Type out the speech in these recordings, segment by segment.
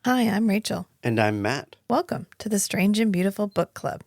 Hi, I'm Rachel. And I'm Matt. Welcome to the Strange and Beautiful Book Club.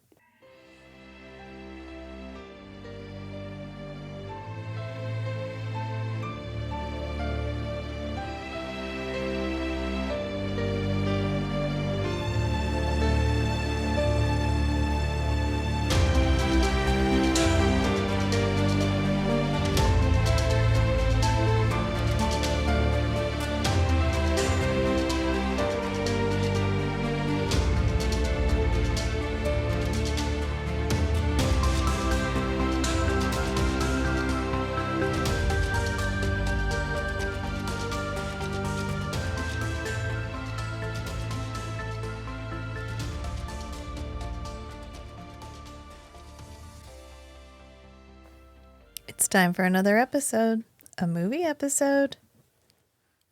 It's time for another episode, a movie episode.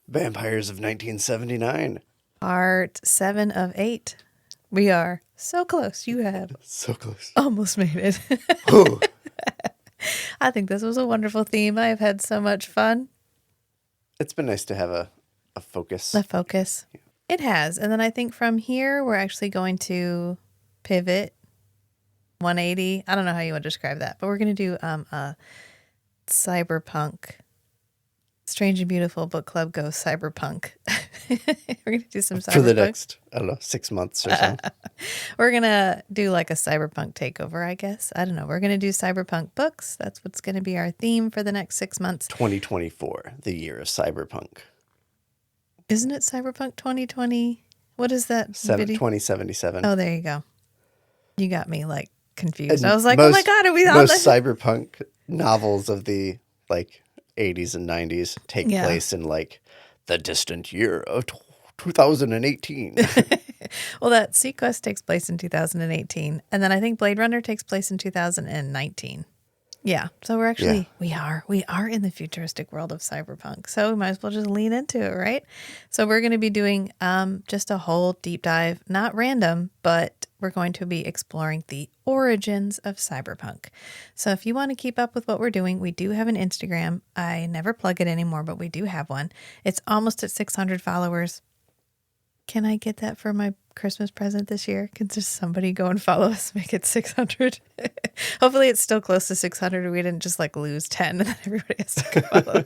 Vampires of 1979. Part 7 of 8. We are so close. You have So close. almost made it. Ooh. I think this was a wonderful theme. I have had so much fun. It's been nice to have a focus. The focus. It has. And then I think from here, we're actually going to pivot 180. I don't know how you would describe that, but we're going to do a cyberpunk. Strange and Beautiful Book Club goes cyberpunk. We're going to do some cyberpunk. For the next, 6 months or so. We're going to do like a cyberpunk takeover, I guess. I don't know. We're going to do cyberpunk books. That's what's going to be our theme for the next 6 months. 2024, the year of cyberpunk. Isn't it Cyberpunk 2020? What is that? 2077. Oh, there you go. You got me like confused. I was like, oh my God, are we on most cyberpunk novels of the 80s and 90s take place in the distant year of 2018. Well, that Sequest takes place in 2018. And then I think Blade Runner takes place in 2019. Yeah. So we're actually, we are in the futuristic world of cyberpunk. So we might as well just lean into it, right? So we're going to be doing just a whole deep dive, not random, but we're going to be exploring the origins of cyberpunk. So if you want to keep up with what we're doing, we do have an Instagram. I never plug it anymore, but we do have one. It's almost at 600 followers. Can I get that for my Christmas present this year? Can just somebody go and follow us, make it 600? Hopefully it's still close to 600. We didn't just lose 10 and then everybody has to go follow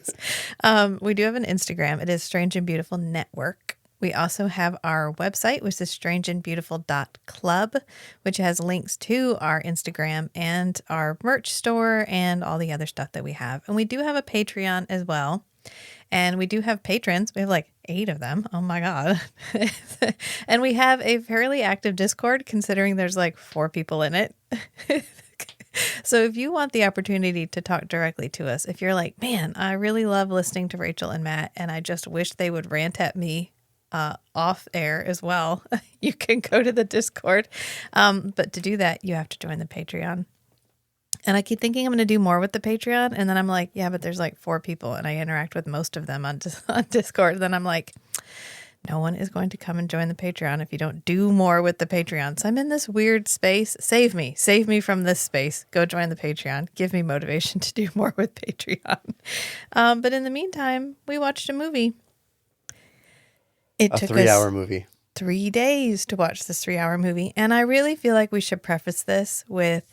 us. We do have an Instagram. It is Strange and Beautiful Network. We also have our website, which is strangeandbeautiful.club, which has links to our Instagram and our merch store and all the other stuff that we have. And we do have a Patreon as well. And we do have patrons. We have 8 of them. Oh my God. And we have a fairly active Discord considering there's 4 people in it. So if you want the opportunity to talk directly to us, if you're like, man, I really love listening to Rachel and Matt, and I just wish they would rant at me off air as well, you can go to the Discord. But to do that, you have to join the Patreon. And I keep thinking I'm going to do more with the Patreon. And then I'm like, yeah, but there's 4 people and I interact with most of them on Discord. Then I'm like, no one is going to come and join the Patreon if you don't do more with the Patreon. So I'm in this weird space. Save me from this space. Go join the Patreon. Give me motivation to do more with Patreon. But in the meantime, we watched a movie. It took us 3-hour movie. 3 days to watch this 3-hour movie. And I really feel like we should preface this with,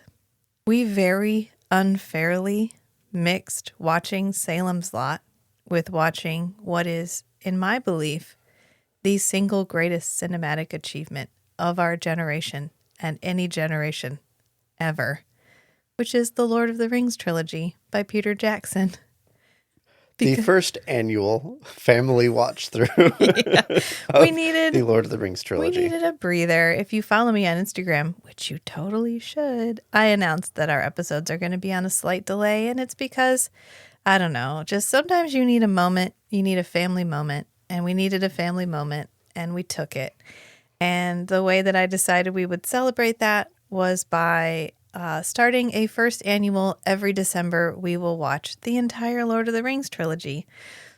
we very unfairly mixed watching Salem's Lot with watching what is, in my belief, the single greatest cinematic achievement of our generation and any generation ever, which is the Lord of the Rings trilogy by Peter Jackson. The first annual family watch through. We needed the Lord of the Rings trilogy. We needed a breather. If you follow me on Instagram, which you totally should, I announced that our episodes are going to be on a slight delay, and it's because, I don't know, just sometimes you need a moment, you need a family moment, and we needed a family moment, and we took it. And the way that I decided we would celebrate that was by starting a first annual every December, we will watch the entire Lord of the Rings trilogy.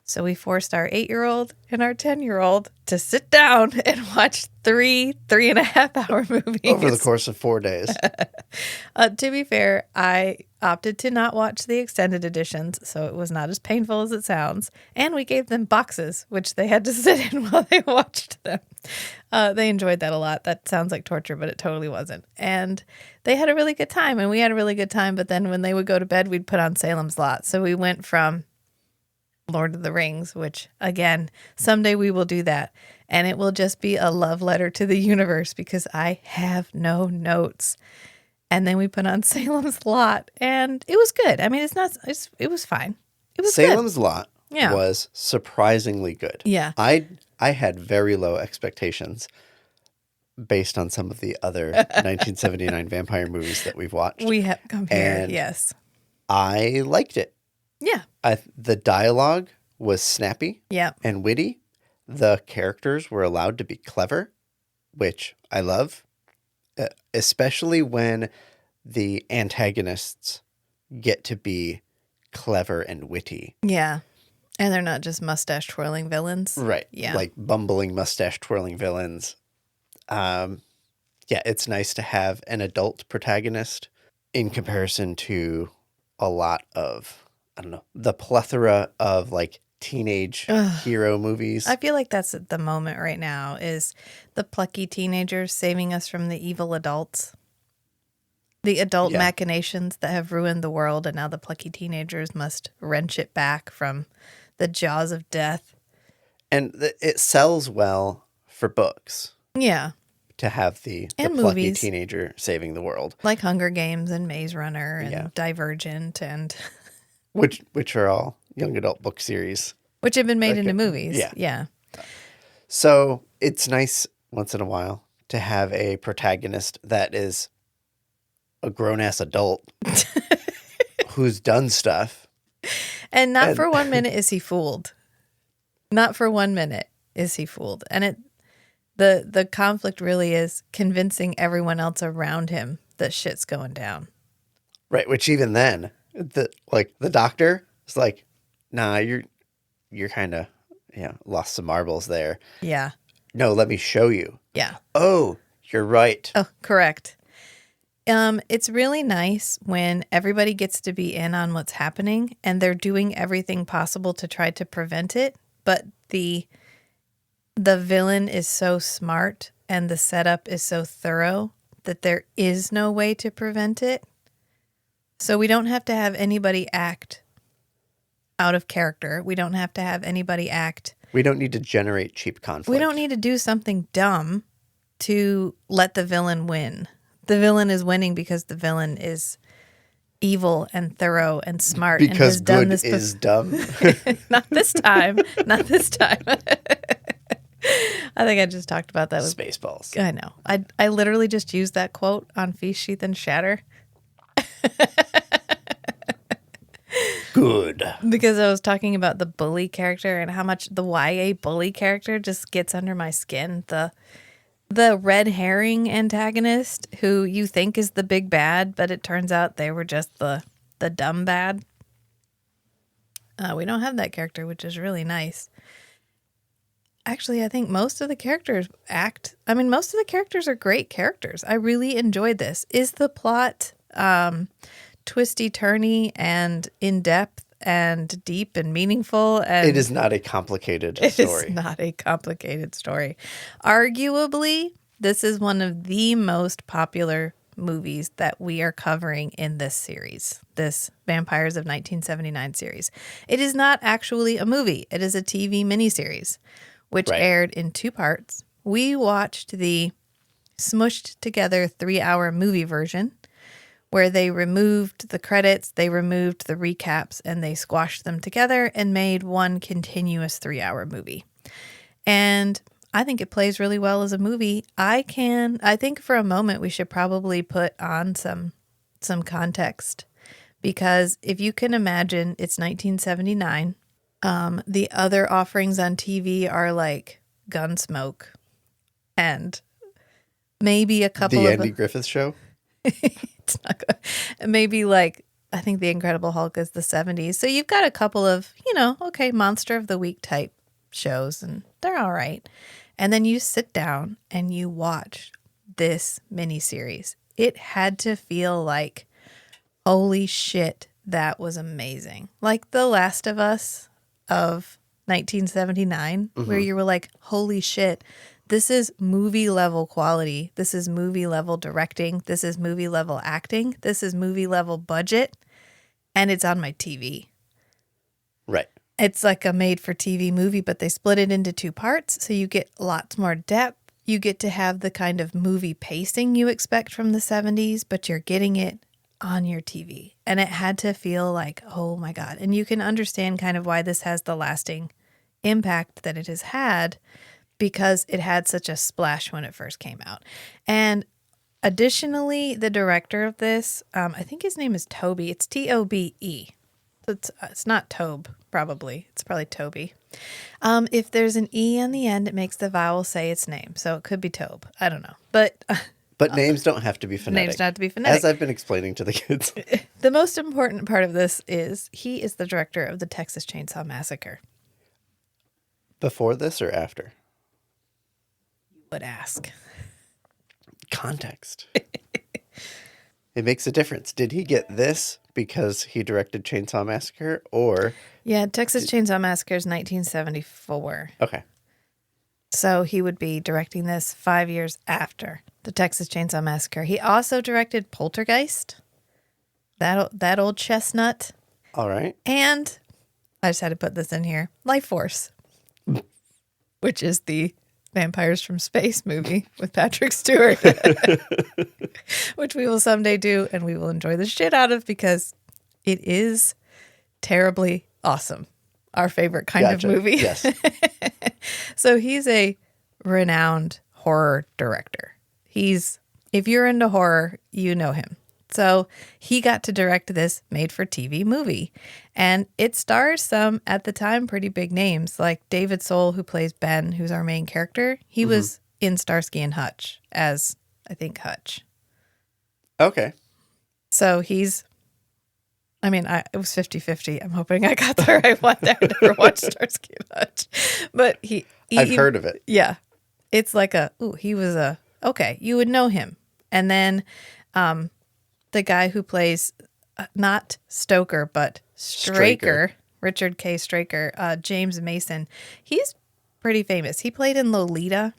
So we forced our 8-year-old and our 10-year-old to sit down and watch 3.5-hour movies. Over the course of 4 days. To be fair, I opted to not watch the extended editions, so it was not as painful as it sounds. And we gave them boxes, which they had to sit in while they watched them. They enjoyed that a lot. That sounds like torture, but it totally wasn't. And they had a really good time, and we had a really good time. But then when they would go to bed, we'd put on Salem's Lot. So we went from Lord of the Rings, which, again, someday we will do that. And it will just be a love letter to the universe because I have no notes. And then we put on Salem's Lot, and it was good. I mean, it was fine. It was Salem's good. Lot was surprisingly good. Yeah. I had very low expectations based on some of the other 1979 vampire movies that we've watched. We have compared, and yes. I liked it. Yeah. The dialogue was snappy and witty. The characters were allowed to be clever, which I love, especially when the antagonists get to be clever and witty. Yeah. And they're not just mustache twirling villains. Right. Yeah. Like bumbling mustache twirling villains. Yeah, it's nice to have an adult protagonist in comparison to a lot of, I don't know, the plethora of like teenage hero movies. I feel like that's the moment right now is the plucky teenagers saving us from the evil adults. The adult machinations that have ruined the world, and now the plucky teenagers must wrench it back from the jaws of death. And it sells well for books. Yeah. To have the plucky movies. Teenager saving the world. Like Hunger Games and Maze Runner and Divergent and... which are all young adult book series. Which have been made into movies. Yeah. So it's nice once in a while to have a protagonist that is a grown-ass adult who's done stuff. And not for 1 minute is he fooled. Not for 1 minute is he fooled. And the conflict really is convincing everyone else around him that shit's going down. Right, which even then, the doctor is like, nah, you're kind of lost some marbles there. Yeah. No, let me show you. Yeah. Oh, you're right. Oh, correct. It's really nice when everybody gets to be in on what's happening and they're doing everything possible to try to prevent it, but the villain is so smart and the setup is so thorough that there is no way to prevent it. So we don't have to have anybody act out of character. We don't have to have anybody act. We don't need to generate cheap conflict. We don't need to do something dumb to let the villain win. The villain is winning because the villain is evil and thorough and smart. Because and has done good this is dumb. Not this time. Not this time. I think I just talked about that with Spaceballs. I know. I literally just used that quote on Feast, Sheath, and Shatter. Good. Because I was talking about the bully character and how much the YA bully character just gets under my skin. The red herring antagonist who you think is the big bad, but it turns out they were just the dumb bad. We don't have that character, which is really nice. Actually, I think most of the characters most of the characters are great characters. I really enjoyed this. Is the plot twisty-turny and in-depth and deep and meaningful? And it is not a complicated story. It is not a complicated story. Arguably, this is one of the most popular movies that we are covering in this series, this Vampires of 1979 series. It is not actually a movie. It is a TV miniseries, which aired in 2 parts. We watched the smushed together 3-hour movie version, where they removed the credits, they removed the recaps, and they squashed them together and made one continuous 3-hour movie. And I think it plays really well as a movie. I think for a moment we should probably put on some context, because if you can imagine, it's 1979. The other offerings on TV are like Gunsmoke and maybe a couple the of... Andy Griffith Show? It's not good. Maybe like I think The Incredible Hulk is the 70s. So you've got a couple of, okay, Monster of the Week type shows, and they're all right. And then you sit down and you watch this miniseries. It had to feel like, holy shit, that was amazing. Like The Last of Us of 1979, where you were like, holy shit, this is movie level quality. This is movie level directing. This is movie level acting. This is movie level budget. And it's on my TV. Right. It's like a made for TV movie, but they split it into 2 parts. So you get lots more depth. You get to have the kind of movie pacing you expect from the 70s, but you're getting it on your TV. And it had to feel like, oh my God. And you can understand kind of why this has the lasting impact that it has had, because it had such a splash when it first came out. And additionally, the director of this, I think his name is Toby. It's Tobe. It's not Tobe, probably. It's probably Toby. If there's an E on the end, it makes the vowel say its name. So it could be Tobe. I don't know. But names don't have to be phonetic. Names don't have to be phonetic. As I've been explaining to the kids. The most important part of this is he is the director of the Texas Chainsaw Massacre. Before this or after? Would ask. Context. It makes a difference. Did he get this because he directed Chainsaw Massacre, or? Yeah, Texas Chainsaw Massacre is 1974. Okay. So he would be directing this 5 years after the Texas Chainsaw Massacre. He also directed Poltergeist, that old chestnut. All right. And I just had to put this in here, Life Force, which is the Vampires from Space movie with Patrick Stewart, which we will someday do, and we will enjoy the shit out of, because it is terribly awesome. Our favorite kind of movie. Yes. So he's a renowned horror director. If you're into horror, you know him. So he got to direct this made-for-TV movie. And it stars some, at the time, pretty big names, like David Soul, who plays Ben, who's our main character. He was in Starsky and Hutch as, I think, Hutch. Okay. So it was 50-50. I'm hoping I got the right one there. I never watched Starsky and Hutch. But I've heard of it. Yeah. It's like okay, you would know him. And then the guy who plays, not Stoker, but Straker, Richard K. Straker, James Mason, he's pretty famous. He played in Lolita.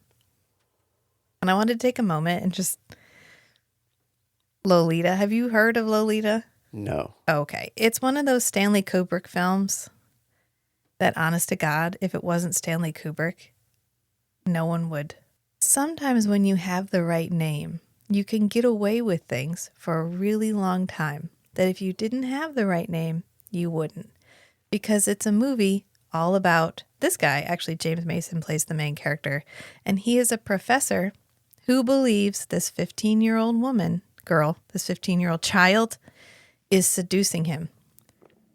And I wanted to take a moment and just... Lolita. Have you heard of Lolita? No. Okay. It's one of those Stanley Kubrick films that, honest to God, if it wasn't Stanley Kubrick, no one would. Sometimes when you have the right name, you can get away with things for a really long time that if you didn't have the right name, you wouldn't. Because it's a movie all about this guy. Actually, James Mason plays the main character, and he is a professor who believes this 15-year-old this 15-year-old child is seducing him.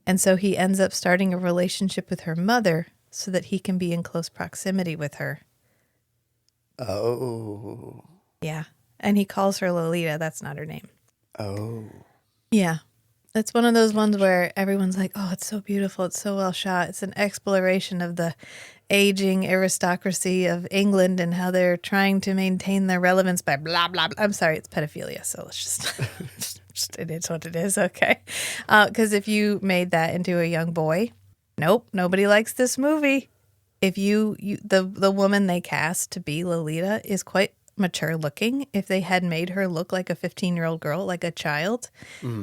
And so he ends up starting a relationship with her mother so that he can be in close proximity with her. Oh. Yeah. And he calls her Lolita. That's not her name. Oh. Yeah. It's one of those ones where everyone's like, oh, it's so beautiful. It's so well shot. It's an exploration of the aging aristocracy of England and how they're trying to maintain their relevance by blah, blah, blah. I'm sorry, it's pedophilia. So let's just it is what it is. Okay. Because if you made that into a young boy, nope, nobody likes this movie. If the woman they cast to be Lolita is quite mature looking. If they had made her look like a 15-year-old girl, like a child,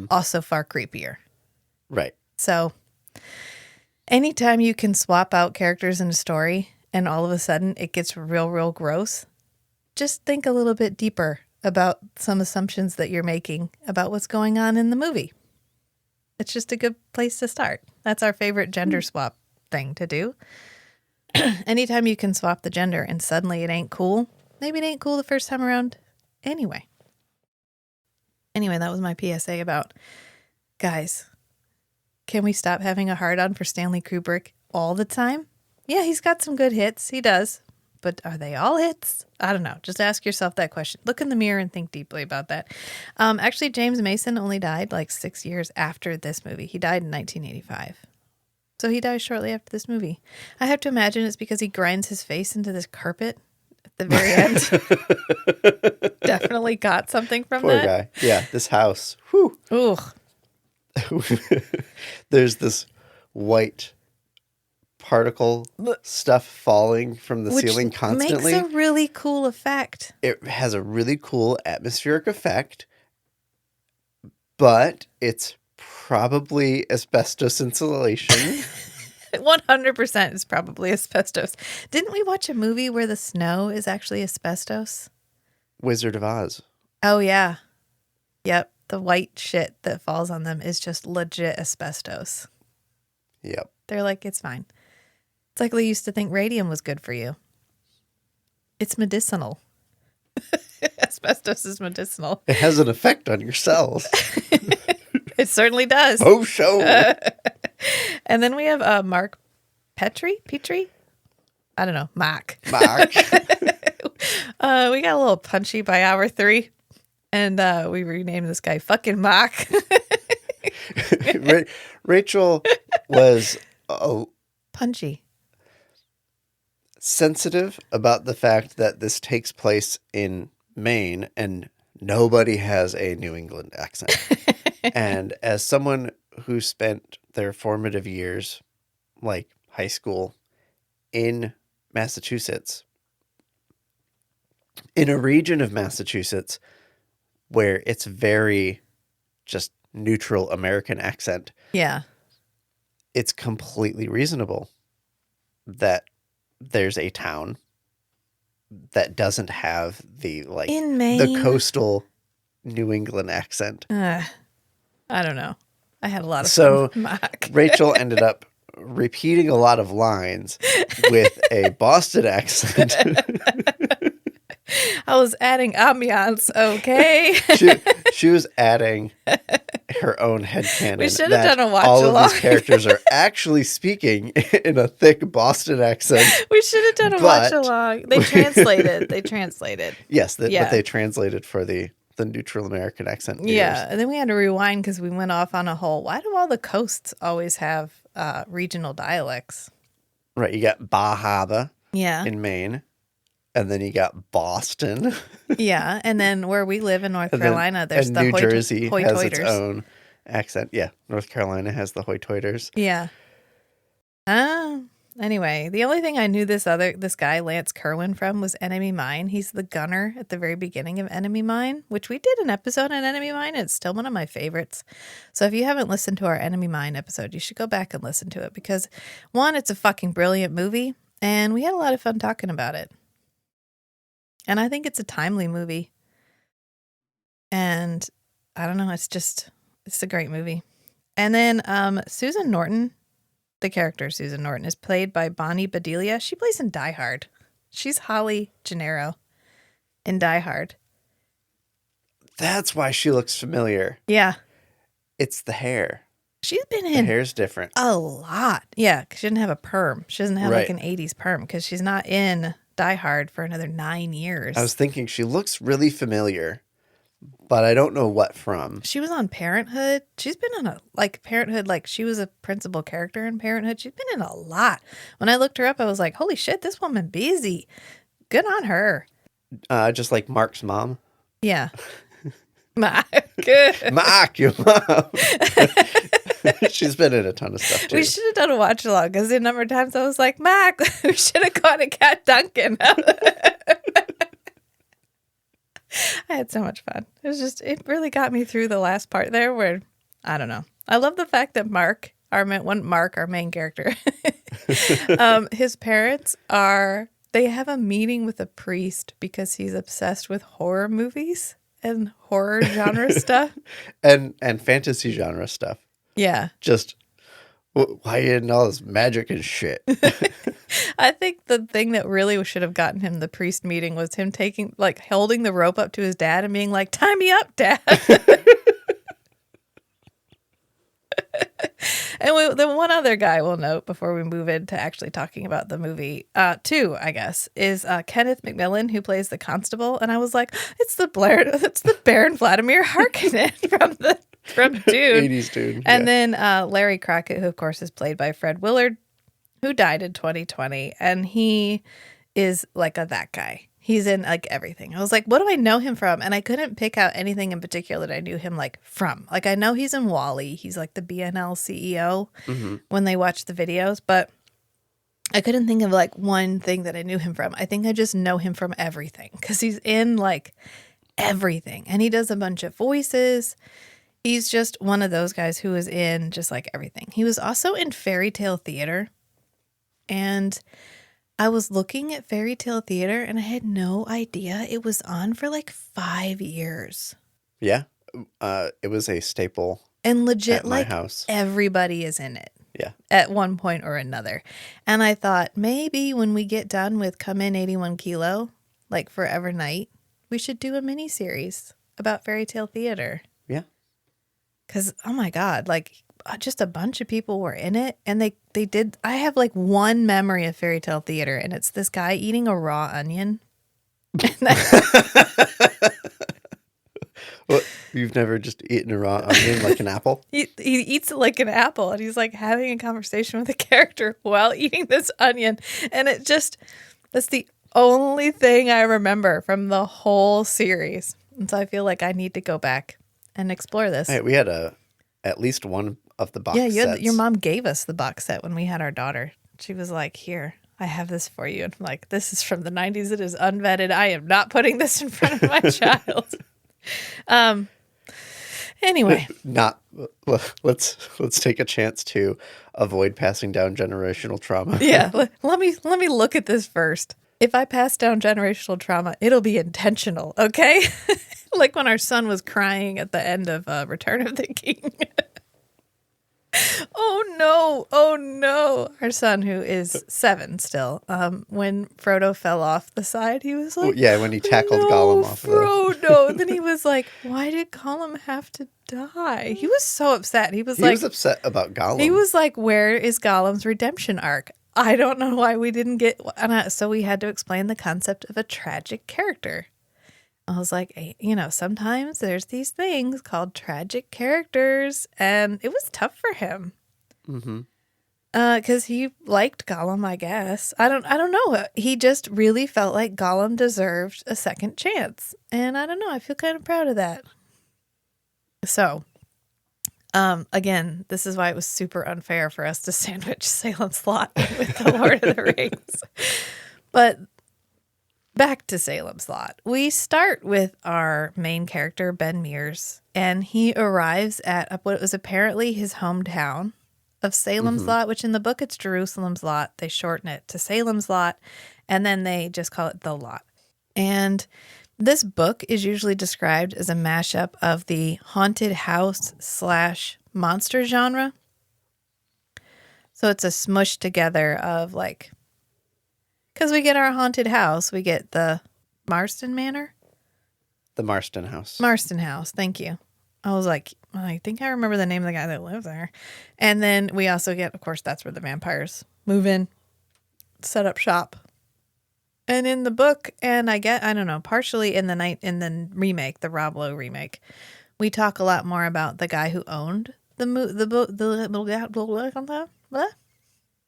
also far creepier. Right. So anytime you can swap out characters in a story and all of a sudden it gets real, real gross, just think a little bit deeper about some assumptions that you're making about what's going on in the movie. It's just a good place to start. That's our favorite gender swap thing to do. Anytime you can swap the gender and suddenly it ain't cool, maybe it ain't cool the first time around anyway. Anyway, that was my PSA about, guys, can we stop having a hard-on for Stanley Kubrick all the time? Yeah, he's got some good hits. He does. but are they all hits? I don't know. Just ask yourself that question. Look in the mirror and think deeply about that. Actually, James Mason only died like 6 years after this movie. He died in 1985. So he dies shortly after this movie. I have to imagine it's because he grinds his face into this carpet at the very end. Definitely got something from Poor that. guy. Yeah, this house. Whew. Ooh. There's this white particle stuff falling from the ceiling constantly. Makes a really cool effect. It has a really cool atmospheric effect, but it's probably asbestos insulation. 100% is probably asbestos. Didn't we watch a movie where the snow is actually asbestos? Wizard of Oz. Oh, yeah. Yep. The white shit that falls on them is just legit asbestos. Yep. They're like, it's fine. It's like they used to think radium was good for you. It's medicinal. Asbestos is medicinal. It has an effect on your cells. It certainly does. Oh, show. And then we have Mark Petrie? I don't know. Mark. We We got a little punchy by hour 3. And we renamed this guy fucking Mark. Rachel was punchy. Sensitive about the fact that this takes place in Maine and nobody has a New England accent. And as someone who spent their formative years, like high school, in Massachusetts, in a region of Massachusetts where it's very just neutral American accent. Yeah. It's completely reasonable that there's a town that doesn't have the in Maine, the coastal New England accent. I don't know. I had a lot of so fun with Mark. Rachel ended up repeating a lot of lines with a Boston accent. I was adding ambiance, okay? she was adding her own headcanon. We should have done a watch all along. All of these characters are actually speaking in a thick Boston accent. We should have done a watch along. They translated. Yes, but they translated for the neutral American accent. Yeah, and then we had to rewind because we went off on a whole. Why do all the coasts always have regional dialects? Right, you got Bar Harbor. Yeah. In Maine. And then you got Boston. Yeah, and then where we live in North Carolina, there's the New Jersey has its Hoy-Toiters. own accent. Yeah, North Carolina has the Hoy-Toiters. Yeah. Anyway, the only thing I knew this guy Lance Kerwin from was Enemy Mine. He's the gunner at the very beginning of Enemy Mine, which we did an episode on Enemy Mine. And it's still one of my favorites. So if you haven't listened to our Enemy Mine episode, you should go back and listen to it because, one, it's a fucking brilliant movie, and we had a lot of fun talking about it. And I think it's a timely movie. And I don't know, it's a great movie. And then Susan Norton, the character Susan Norton, is played by Bonnie Bedelia. She plays in Die Hard. She's Holly Gennaro in Die Hard. That's why she looks familiar. Yeah. It's the hair. She's been in the hair's different. A lot. Yeah, because she didn't have a perm. She doesn't have like an 80s perm because she's not in Die Hard for another 9 years. I was thinking she looks really familiar, but I don't know what from. She was on Parenthood. She's been on Parenthood, like she was a principal character in Parenthood. She's been in a lot. When I looked her up, I was like, holy shit, this woman busy. Good on her. Just like Mark's mom. Yeah. Mark. Mark, your mom. She's been in a ton of stuff too. We should have done a watch along because the number of times I was like, Mark, we should have gone to Cat Duncan. I had so much fun. It really got me through the last part there where, I don't know. I love the fact that Mark, our main character, his parents they have a meeting with a priest because he's obsessed with horror movies and horror genre stuff. And fantasy genre stuff. Yeah. Just, why you in all this magic and shit? I think the thing that really should have gotten him the priest meeting was him holding the rope up to his dad and being like, tie me up, Dad. And the one other guy we'll note before we move into actually talking about the movie, too, I guess, is Kenneth McMillan, who plays the constable. And I was like, it's the Baron Vladimir Harkonnen from Dune. 80s Dune. And then Larry Crockett, who of course is played by Fred Willard, who died in 2020. And he is like that guy. He's in like everything. I was like, what do I know him from? And I couldn't pick out anything in particular that I knew him like from. Like I know he's in Wall-E. He's like the BNL CEO when they watch the videos, but I couldn't think of like one thing that I knew him from. I think I just know him from everything because he's in like everything and he does a bunch of voices. He's just one of those guys who is in just like everything. He was also in Fairy Tale Theater, and I was looking at Fairy Tale Theater and I had no idea it was on for like 5 years. Yeah. It was a staple. And legit, at my like house. Everybody is in it. Yeah. At one point or another. And I thought maybe when we get done with Come In 81 Kilo, like Forever Night, we should do a miniseries about Fairy Tale Theater. Yeah. Because, oh my God, like just a bunch of people were in it. And they did. I have like one memory of Fairy Tale Theater, and it's this guy eating a raw onion. Well, you've never just eaten a raw onion like an apple? He eats it like an apple, and he's like having a conversation with a character while eating this onion. And that's the only thing I remember from the whole series. And so I feel like I need to go back and explore this. Hey, we had at least one of the box sets. Yeah, your mom gave us the box set when we had our daughter. She was like, here, I have this for you. And I'm like, this is from the 90s. It is unvetted. I am not putting this in front of my child. Anyway, let's take a chance to avoid passing down generational trauma. Yeah, let me look at this first. If I pass down generational trauma, it'll be intentional, okay? Like when our son was crying at the end of Return of the King. Oh no. Our son, who is 7 still, when Frodo fell off the side, he was like, yeah, when he tackled Gollum off Frodo. Then he was like, why did Gollum have to die? He was so upset. He was upset about Gollum. He was like, where is Gollum's redemption arc? I don't know why we didn't get, so we had to explain the concept of a tragic character. I was like, hey, sometimes there's these things called tragic characters, and it was tough for him. Mm-hmm. Because he liked Gollum, I guess. I don't know. He just really felt like Gollum deserved a second chance, and I don't know. I feel kind of proud of that. So, again, this is why it was super unfair for us to sandwich Salem's Lot with the Lord of the Rings. But back to Salem's Lot. We start with our main character, Ben Mears, and he arrives at what was apparently his hometown of Salem's Lot, which in the book it's Jerusalem's Lot. They shorten it to Salem's Lot, and then they just call it The Lot. And this book is usually described as a mashup of the haunted house / monster genre. So it's a smush together of like, because we get our haunted house, we get the Marston Manor. The Marston House. Marston House, thank you. I was like, I think I remember the name of the guy that lives there. And then we also get, of course, that's where the vampires move in, set up shop. And in the book, and I don't know, partially in the remake, the Rob Lowe remake, we talk a lot more about the guy who owned the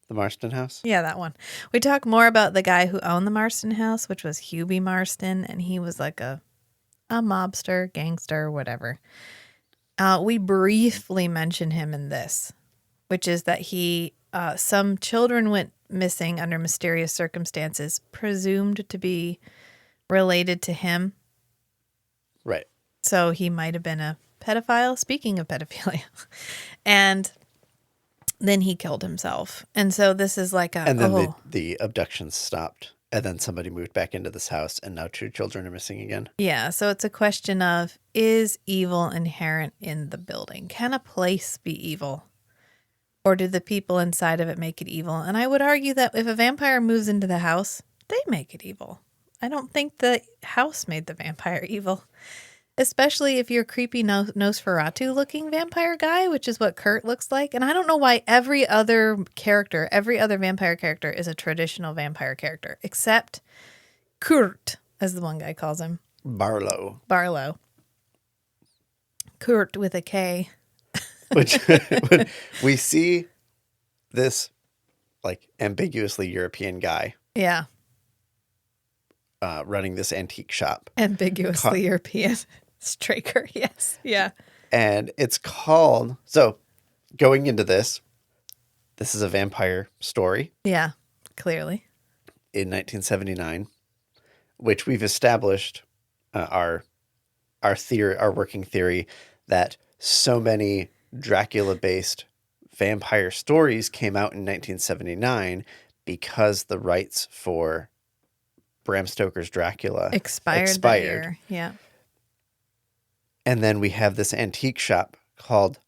Marston House? Yeah, that one. We talk more about the guy who owned the Marston House, which was Hubie Marston, and he was like a mobster, gangster, whatever. We briefly mention him in this, which is that some children went missing under mysterious circumstances, presumed to be related to him. Right. So he might have been a pedophile, speaking of pedophilia. And then he killed himself. And so this is like And then the abductions stopped. And then somebody moved back into this house, and now 2 children are missing again. Yeah, so it's a question of, is evil inherent in the building? Can a place be evil? Or do the people inside of it make it evil? And I would argue that if a vampire moves into the house, they make it evil. I don't think the house made the vampire evil. Especially if you're a creepy Nosferatu-looking vampire guy, which is what Kurt looks like. And I don't know why every other vampire character is a traditional vampire character, except Kurt, as the one guy calls him. Barlow. Kurt with a K. Which we see this like ambiguously European guy. Yeah. Running this antique shop. Ambiguously European. Straker, yes. Yeah. And it's called, so going into this is a vampire story. Yeah, clearly. In 1979, which we've established our working theory that so many Dracula-based vampire stories came out in 1979 because the rights for Bram Stoker's Dracula expired. That year. Yeah. And then we have this antique shop called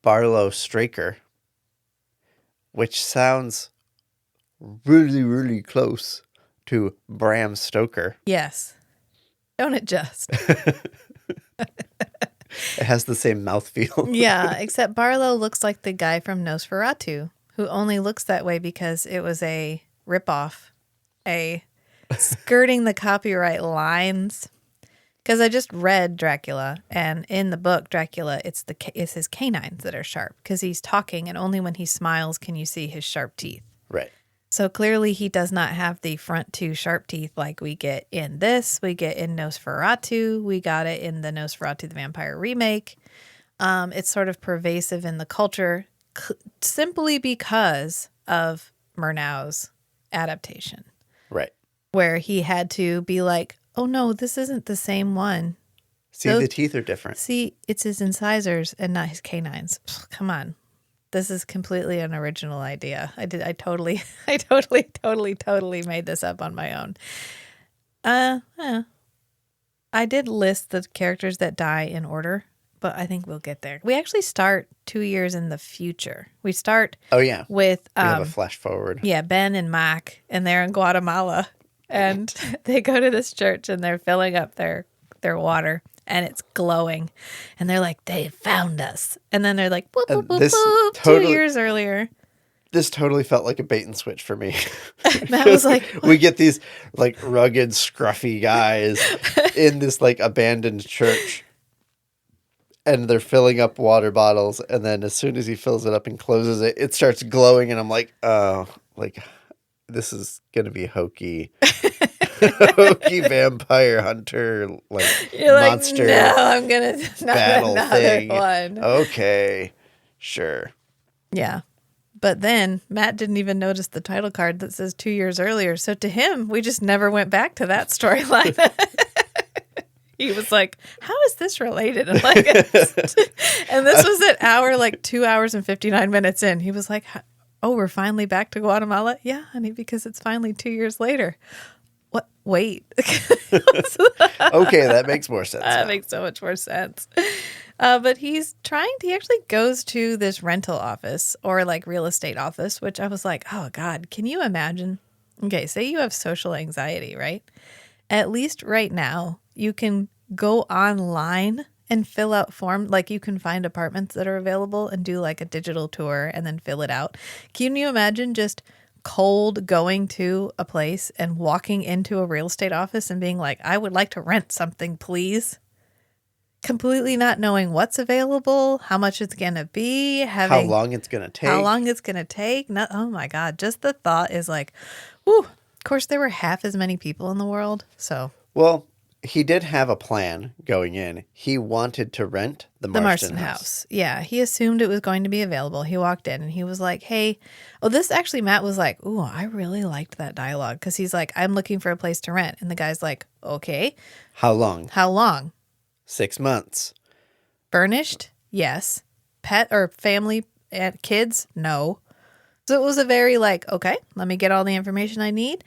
Barlow Straker, which sounds really, really close to Bram Stoker. Yes. Don't it just? It has the same mouthfeel. Yeah, except Barlow looks like the guy from Nosferatu, who only looks that way because it was a ripoff, a skirting the copyright lines. Because I just read Dracula, and in the book Dracula, it's his canines that are sharp because he's talking, and only when he smiles can you see his sharp teeth. Right. So clearly he does not have the front two sharp teeth like we get in this. We get in Nosferatu. We got it in the Nosferatu the Vampire remake. It's sort of pervasive in the culture simply because of Murnau's adaptation. Right. Where he had to be like, oh no, this isn't the same one. See, the teeth are different. See, it's his incisors and not his canines. Come on. This is completely an original idea. I totally made this up on my own. I did list the characters that die in order, but I think we'll get there. We actually start 2 years in the future. We start with we have a flash forward. Yeah, Ben and Mac, and they're in Guatemala, and they go to this church and they're filling up their water. And it's glowing. And they're like, they found us. And then they're like, boop, boop, boop, boop. Totally, 2 years earlier. This totally felt like a bait and switch for me. Matt was like, what? We get these like rugged, scruffy guys in this like abandoned church. And they're filling up water bottles. And then as soon as he fills it up and closes it, it starts glowing. And I'm like, oh, like this is going to be hokey. Hokey vampire hunter monster. Like, no, I'm gonna battle thing. One. Okay, sure. Yeah, but then Matt didn't even notice the title card that says 2 years earlier. So to him, we just never went back to that storyline. He was like, "How is this related?" And this was at hour 2 hours and 59 minutes in. He was like, "Oh, we're finally back to Guatemala." Yeah, honey, because it's finally 2 years later. What? Wait. Okay, that makes more sense. That makes so much more sense. But he actually goes to this rental office or real estate office, which I was like, oh God, can you imagine? Okay, say you have social anxiety, right? At least right now, you can go online and fill out forms. Like you can find apartments that are available and do a digital tour and then fill it out. Can you imagine just cold going to a place and walking into a real estate office and being like, I would like to rent something, please. Completely not knowing what's available, how much it's going to be, how long it's going to take. Oh my God. Just the thought is whew. Of course, there were half as many people in the world. So, well, he did have a plan going in. He wanted to rent the Marston house. Yeah, he assumed it was going to be available. He walked in and he was like, hey, this actually, Matt was like, ooh, I really liked that dialogue. Because he's like, I'm looking for a place to rent. And the guy's like, okay. How long? 6 months. Furnished? Yes. Pet or family and kids? No. So it was a very okay, let me get all the information I need.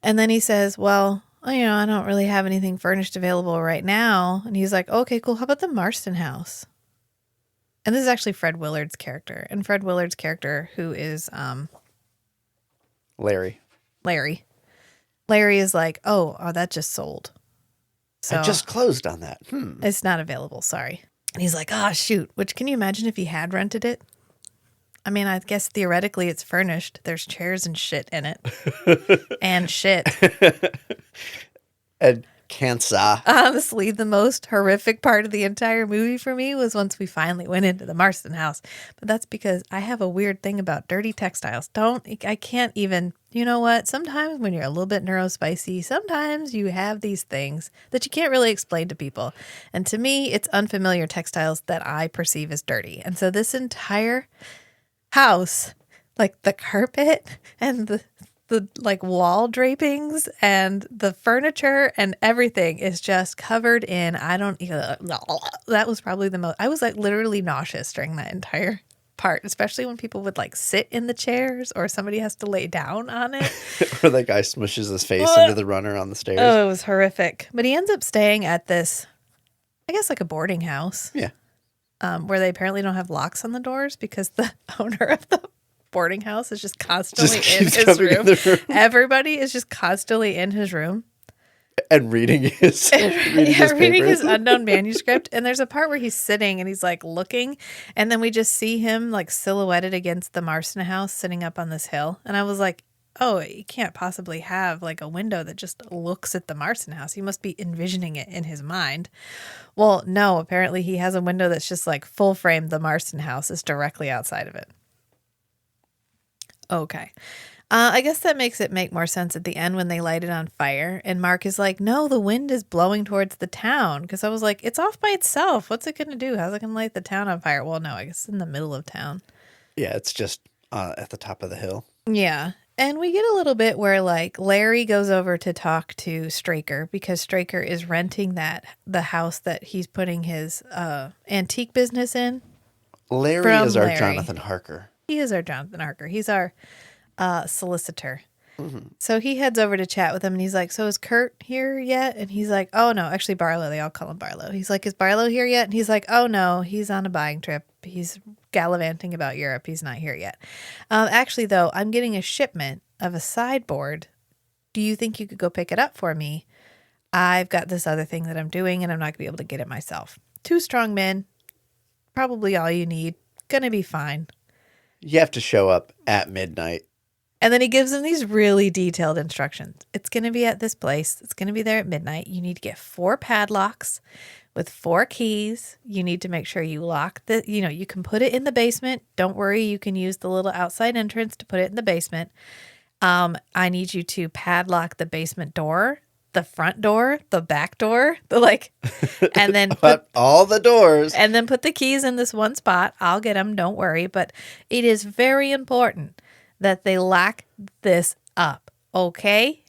And then he says, well, I don't really have anything furnished available right now. And he's like, okay, cool. How about the Marston house? And this is actually Fred Willard's character. And Fred Willard's character, who is Larry. Larry is like, oh, that just sold. So I just closed on that. It's not available. Sorry. And he's like, oh, shoot. Which, can you imagine if he had rented it? I mean, I guess theoretically it's furnished. There's chairs and shit in it. And shit. And cancer. Honestly, the most horrific part of the entire movie for me was once we finally went into the Marston house. But that's because I have a weird thing about dirty textiles. I can't even, you know what? Sometimes when you're a little bit neurospicy, sometimes you have these things that you can't really explain to people. And to me, it's unfamiliar textiles that I perceive as dirty. And so this entire house, like the carpet and the like wall drapings and the furniture and everything is just covered in, that was probably the most, I was like literally nauseous during that entire part, especially when people would like sit in the chairs or somebody has to lay down on it. Or the guy smushes his face into the runner on the stairs. Oh, it was horrific. But he ends up staying at this, I guess like a boarding house. Yeah. Where they apparently don't have locks on the doors because the owner of the boarding house is just constantly in his room. Everybody is just constantly in his room. And reading his reading his unknown manuscript. And there's a part where he's sitting and he's like looking, and then we just see him like silhouetted against the Marston house sitting up on this hill. And I was like, oh, you can't possibly have like a window that just looks at the Marston house. He must be envisioning it in his mind. Well, no, apparently he has a window that's just like full frame. The Marston house is directly outside of it. Okay. I guess that makes it make more sense at the end when they light it on fire. And Mark is like, no, the wind is blowing towards the town. Because I was like, it's off by itself. What's it going to do? How's it going to light the town on fire? Well, no, I guess it's in the middle of town. Yeah, it's just at the top of the hill. Yeah. And we get a little bit where like Larry goes over to talk to Straker because Straker is renting the house that he's putting his antique business in. Larry is our Jonathan Harker. He is our Jonathan Harker. He's our solicitor. Mm-hmm. So he heads over to chat with him and he's like, so is Kurt here yet? And he's like, oh no, actually Barlow. They all call him Barlow. He's like, is Barlow here yet? And he's like, oh no, he's on a buying trip. He's gallivanting about Europe. He's not here yet. Actually though, I'm getting a shipment of a sideboard. Do you think you could go pick it up for me? I've got this other thing that I'm doing and I'm not gonna be able to get it myself. 2 strong men, probably all you need. Gonna be fine. You have to show up at midnight. And then he gives them these really detailed instructions. It's going to be at this place. It's going to be there at midnight. You need to get 4 padlocks with 4 keys. You need to make sure you lock you can put it in the basement. Don't worry. You can use the little outside entrance to put it in the basement. I need you to padlock the basement door, the front door, the back door, and then put all the doors. And then put the keys in this one spot. I'll get them. Don't worry. But it is very important that they lock this up. Okay?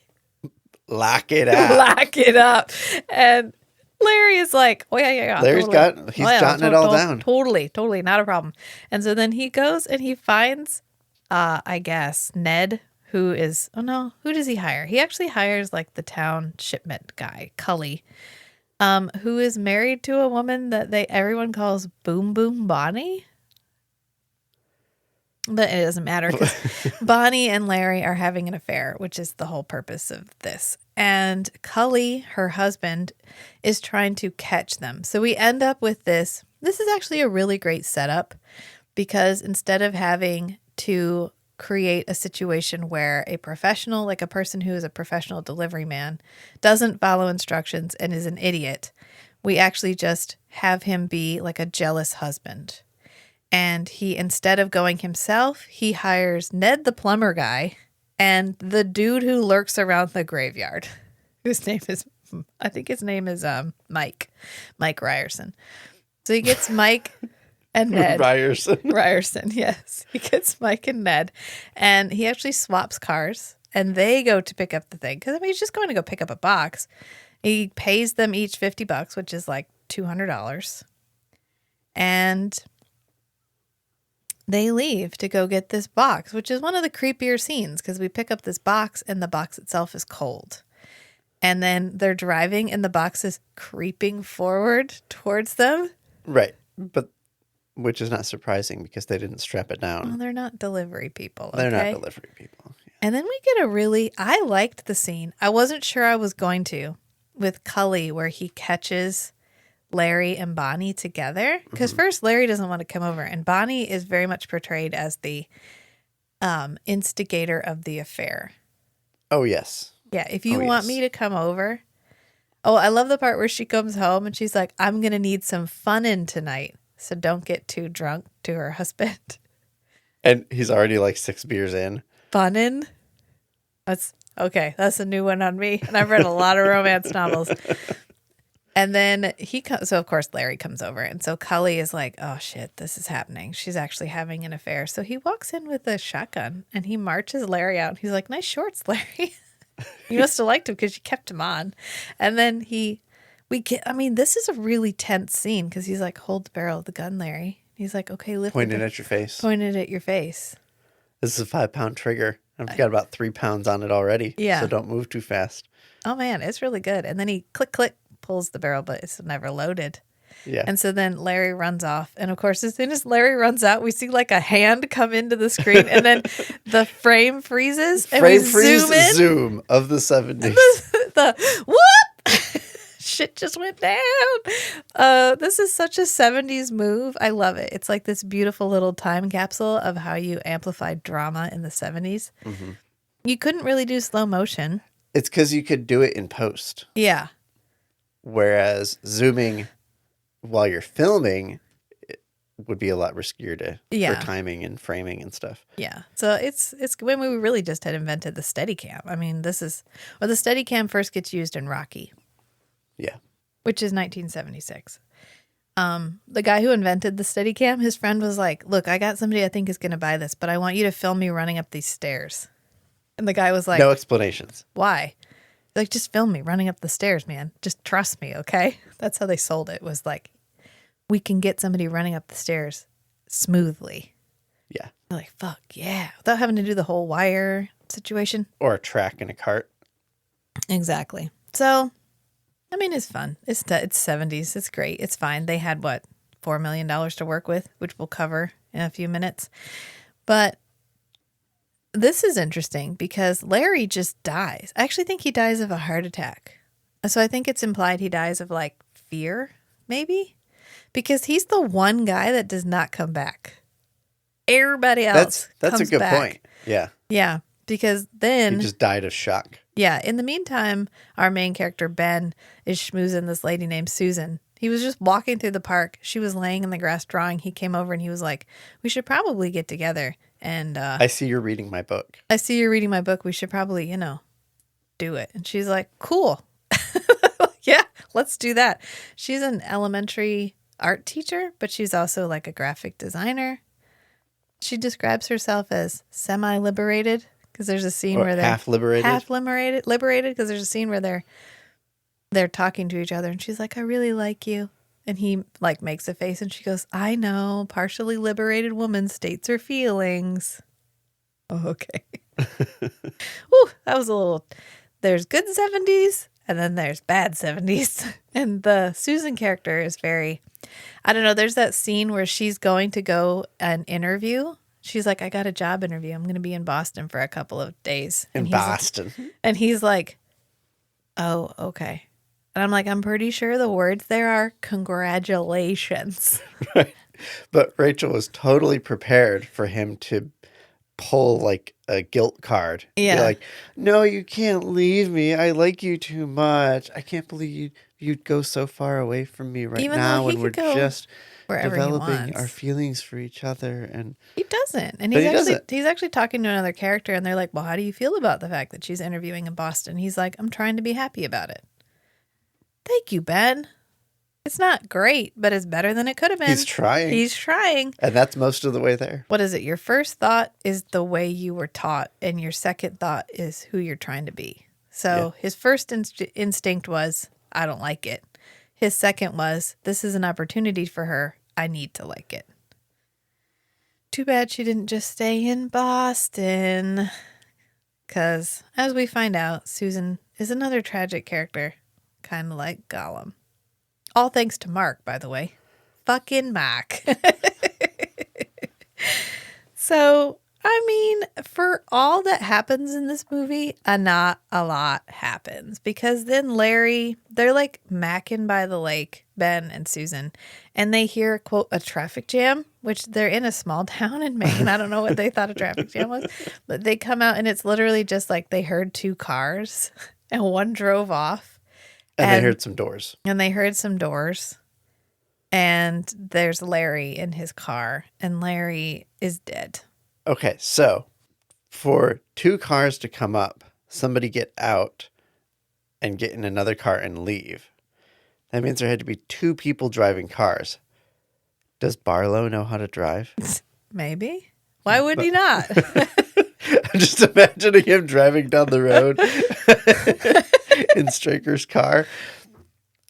Lock it up. Lock it up. And Larry is like, oh yeah. Larry's totally. He's jotting it all down. Totally. Not a problem. And so then he goes and he finds, I guess, Ned, who does he hire? He actually hires like the town shipment guy, Cully, who is married to a woman that everyone calls Boom Boom Bonnie. But it doesn't matter because Bonnie and Larry are having an affair, which is the whole purpose of this. And Cully, her husband, is trying to catch them. So we end up with this. This is actually a really great setup because instead of having to create a situation where a professional, like a person who is a professional delivery man, doesn't follow instructions and is an idiot, we actually just have him be like a jealous husband. And he, instead of going himself, he hires Ned the plumber guy and the dude who lurks around the graveyard, whose name is, I think his name is Mike Ryerson. So he gets Mike and Ned. Ryerson, yes. He gets Mike and Ned, and he actually swaps cars, and they go to pick up the thing. Because, he's just going to go pick up a box. He pays them each $50, which is like $200. And they leave to go get this box, which is one of the creepier scenes because we pick up this box and the box itself is cold. And then they're driving and the box is creeping forward towards them. Right. But which is not surprising because they didn't strap it down. Well, they're not delivery people. Okay? They're not delivery people. Yeah. And then we get I liked the scene. I wasn't sure I was going to with Cully where he catches Larry and Bonnie together. Because first Larry doesn't want to come over, and Bonnie is very much portrayed as the instigator of the affair. Oh, yes. Yeah, if you want me to come over. Oh, I love the part where she comes home and she's like, I'm going to need some funnin' tonight, so don't get too drunk, to her husband. And he's already like 6 beers in. Funnin'? That's okay. That's a new one on me. And I've read a lot of romance novels. And then so of course Larry comes over. And so Cully is like, oh shit, this is happening. She's actually having an affair. So he walks in with a shotgun and he marches Larry out. He's like, nice shorts, Larry. You must have liked him because you kept him on. And then this is a really tense scene because he's like, hold the barrel of the gun, Larry. He's like, okay, lift Pointing at your face. Pointed at your face. This is a 5-pound trigger. I've got about 3 pounds on it already. Yeah. So don't move too fast. Oh man, it's really good. And then he click, pulls the barrel, but it's never loaded. Yeah. And so then Larry runs off. And of course, as soon as Larry runs out, we see like a hand come into the screen and then the frame freezes. And we zoom of the 70s. the whoop! Shit just went down. This is such a 70s move. I love it. It's like this beautiful little time capsule of how you amplified drama in the 70s. Mm-hmm. You couldn't really do slow motion. It's because you could do it in post. Yeah. Whereas zooming while you're filming it would be a lot riskier for timing and framing and stuff. Yeah. So it's when we really just had invented the Steadicam. I mean, the Steadicam first gets used in Rocky. Yeah. Which is 1976. The guy who invented the Steadicam, his friend was like, look, I got somebody I think is going to buy this, but I want you to film me running up these stairs. And the guy was like, no explanations. Why? Like, just film me running up the stairs, man. Just trust me, okay? That's how they sold it, was like, we can get somebody running up the stairs smoothly. Yeah. They're like, fuck, yeah. Without having to do the whole wire situation. Or a track in a cart. Exactly. So, I mean, it's fun. It's 70s. It's great. It's fine. They had, $4 million to work with, which we'll cover in a few minutes. But this is interesting because Larry just dies. I actually think he dies of a heart attack. So I think it's implied he dies of like fear, maybe, because he's the one guy that does not come back. Everybody else that's comes a good back. point. Yeah. Yeah, because then he just died of shock. Yeah. In the meantime, our main character, Ben, is schmoozing this lady named Susan. He was just walking through the park. She was laying in the grass drawing. He came over and he was like, we should probably get together. And I see you're reading my book. I see you're reading my book. We should probably, do it. And she's like, cool. Yeah, let's do that. She's an elementary art teacher, but she's also like a graphic designer. She describes herself as semi-liberated because there's a scene where they're liberated because there's a scene where they're talking to each other and she's like, I really like you. And he like makes a face and she goes, I know, partially liberated woman states her feelings. Oh, okay. Whew, that was there's good 70s and then there's bad 70s. And the Susan character is very, I don't know, there's that scene where she's going to go an interview. She's like, I got a job interview. I'm going to be in Boston for a couple of days. And and he's like, oh, okay. And I'm like, I'm pretty sure the words there are congratulations. Right. But Rachel was totally prepared for him to pull like a guilt card. Yeah. Be like, no, you can't leave me. I like you too much. I can't believe you'd go so far away from me now when we're just developing our feelings for each other. And he doesn't. And he's actually talking to another character and they're like, well, how do you feel about the fact that she's interviewing in Boston? He's like, I'm trying to be happy about it. Thank you, Ben. It's not great, but it's better than it could have been. He's trying. And that's most of the way there. What is it? Your first thought is the way you were taught, and your second thought is who you're trying to be. So his first instinct was, I don't like it. His second was, this is an opportunity for her. I need to like it. Too bad she didn't just stay in Boston. Because, as we find out, Susan is another tragic character. Kind of like Gollum. All thanks to Mark, by the way. Fucking Mark. So, I mean, for all that happens in this movie, not a lot happens because then Larry, they're like macking by the lake, Ben and Susan, and they hear, quote, a traffic jam, which they're in a small town in Maine. I don't know what they thought a traffic jam was, but they come out and it's literally just like they heard two cars and one drove off. And they heard some doors. And they heard some doors. And there's Larry in his car, and Larry is dead. Okay, so for two cars to come up, somebody get out and get in another car and leave. That means there had to be two people driving cars. Does Barlow know how to drive? Maybe. Why would he not? I'm just imagining him driving down the road in Straker's car.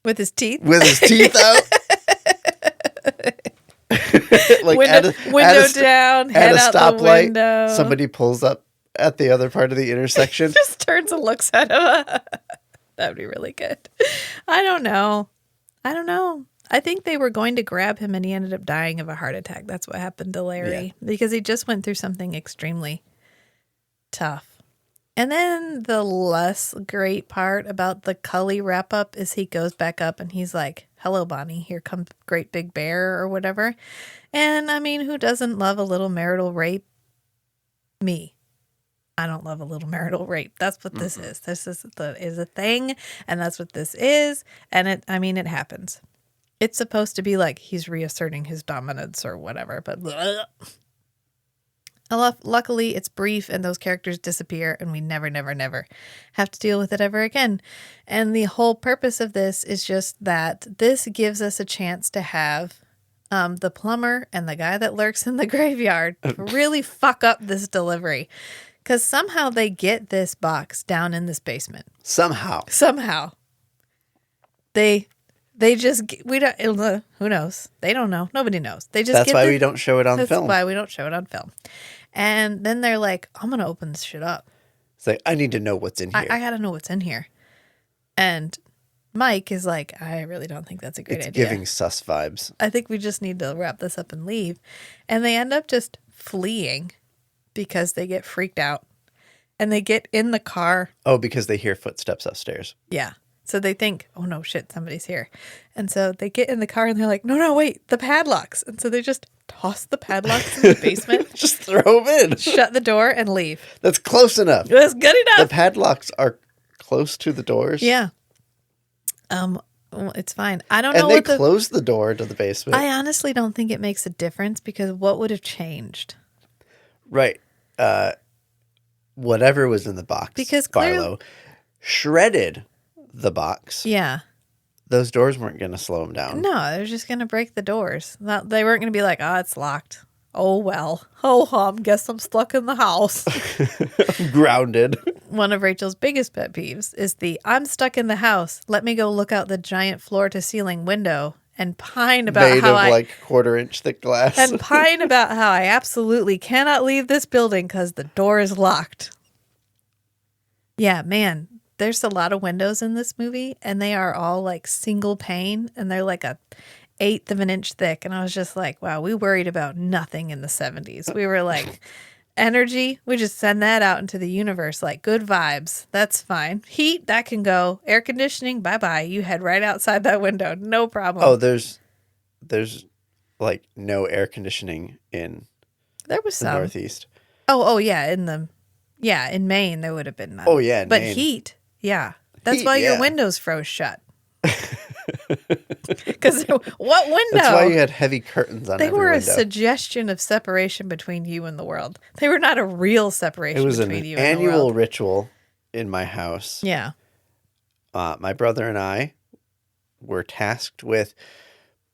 With his teeth? With his teeth out. Like window down, head out the window. Somebody pulls up at the other part of the intersection. Just turns and looks at him. That'd be really good. I don't know. I think they were going to grab him and he ended up dying of a heart attack. That's what happened to Larry because he just went through something extremely tough. And then the less great part about the Cully wrap up is he goes back up and he's like, hello, Bonnie, here comes Great Big Bear or whatever. And I mean, who doesn't love a little marital rape? Me. I don't love a little marital rape. That's what this is. This is a thing, and that's what this is. And it happens. It's supposed to be like he's reasserting his dominance or whatever, but luckily it's brief and those characters disappear and we never have to deal with it ever again. And the whole purpose of this is just that this gives us a chance to have the plumber and the guy that lurks in the graveyard really fuck up this delivery. Because somehow they get this box down in this basement. Somehow. They just, we don't, who knows? They don't know. Nobody knows. That's why we don't show it on film. That's why we don't show it on film. And then they're like, I'm going to open this shit up. It's like, I need to know what's in here. I got to know what's in here. And Mike is like, I really don't think that's a great idea. It's giving sus vibes. I think we just need to wrap this up and leave. And they end up just fleeing because they get freaked out. And they get in the car. Oh, because they hear footsteps upstairs. Yeah. So they think, oh no, shit, somebody's here. And so they get in the car and they're like, no, wait, the padlocks. And so they just toss the padlocks in the basement. Just throw them in. Shut the door and leave. That's close enough. That's good enough. The padlocks are close to the doors. Yeah. Well, it's fine. I don't know. And they close the door to the basement. I honestly don't think it makes a difference because what would have changed? Right. Whatever was in the box. Because Barlow shredded the box. Yeah. Those doors weren't going to slow them down. No, they're just going to break the doors. They weren't going to be like, it's locked. Oh, well. Oh, guess I'm stuck in the house. I'm grounded. One of Rachel's biggest pet peeves is I'm stuck in the house. Let me go look out the giant floor-to-ceiling window and pine about Made of like quarter-inch thick glass. And pine about how I absolutely cannot leave this building because the door is locked. Yeah, man. There's a lot of windows in this movie, and they are all like single pane, and they're like a 1/8 of an inch thick. And I was just like, wow, we worried about nothing in the 70s. We were like, energy, we just send that out into the universe, like good vibes. That's fine. Heat, that can go. Air conditioning, bye-bye. You head right outside that window. No problem. Oh, there's like no air conditioning in there was the some. Northeast. Oh, yeah. In Maine, there would have been none. Oh, yeah. But Maine. Heat, yeah. That's why your windows froze shut. Because what window? That's why you had heavy curtains on every window. They were a suggestion of separation between you and the world. They were not a real separation between you and the world. It was an annual ritual in my house. Yeah. My brother and I were tasked with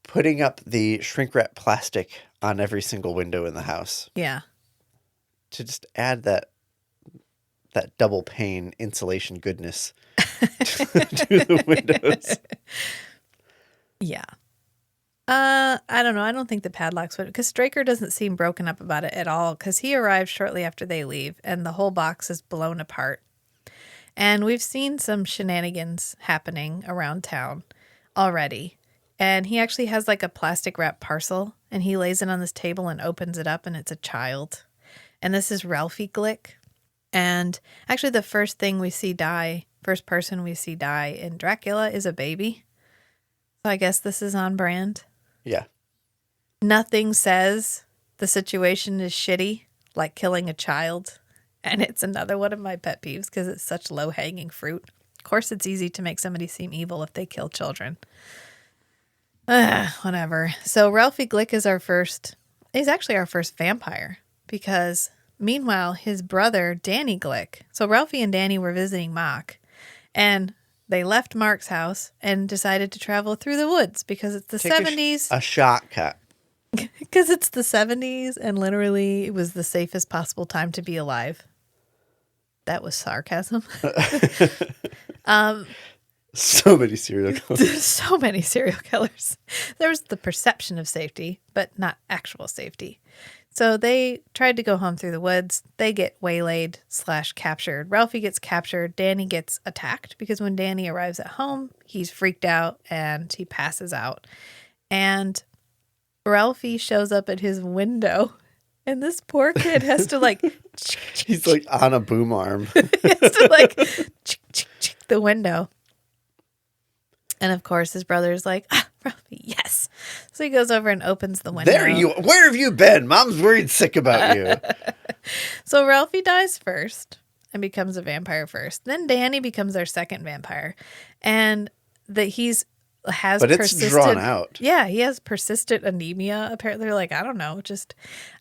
putting up the shrink wrap plastic on every single window in the house. Yeah. To just add that double pane insulation goodness to the windows. Yeah. I don't know. I don't think the padlocks would, because Straker doesn't seem broken up about it at all, because he arrives shortly after they leave and the whole box is blown apart. And we've seen some shenanigans happening around town already. And he actually has like a plastic wrap parcel and he lays it on this table and opens it up and it's a child. And this is Ralphie Glick. And actually the first person we see die in Dracula is a baby. So I guess this is on brand. Yeah. Nothing says the situation is shitty like killing a child. And it's another one of my pet peeves because it's such low-hanging fruit. Of course, it's easy to make somebody seem evil if they kill children. Whatever. So Ralphie Glick is he's actually our first vampire because meanwhile, his brother, Danny Glick. So Ralphie and Danny were visiting Mock and they left Mark's house and decided to travel through the woods because it's the 70s. A shortcut. Because it's the 70s and literally it was the safest possible time to be alive. That was sarcasm. So many serial killers. So many serial killers. There was the perception of safety, but not actual safety. So they tried to go home through the woods. They get waylaid / captured. Ralphie gets captured. Danny gets attacked because when Danny arrives at home, he's freaked out and he passes out. And Ralphie shows up at his window. And this poor kid has to he's like on a boom arm. He has to the window. And of course his brother's like, Ralphie, yes. So he goes over and opens the window. Where have you been? Mom's worried sick about you. So Ralphie dies first and becomes a vampire first. Then Danny becomes our second vampire. And but it's drawn out. Yeah, he has persistent anemia. Apparently, they're like, I don't know.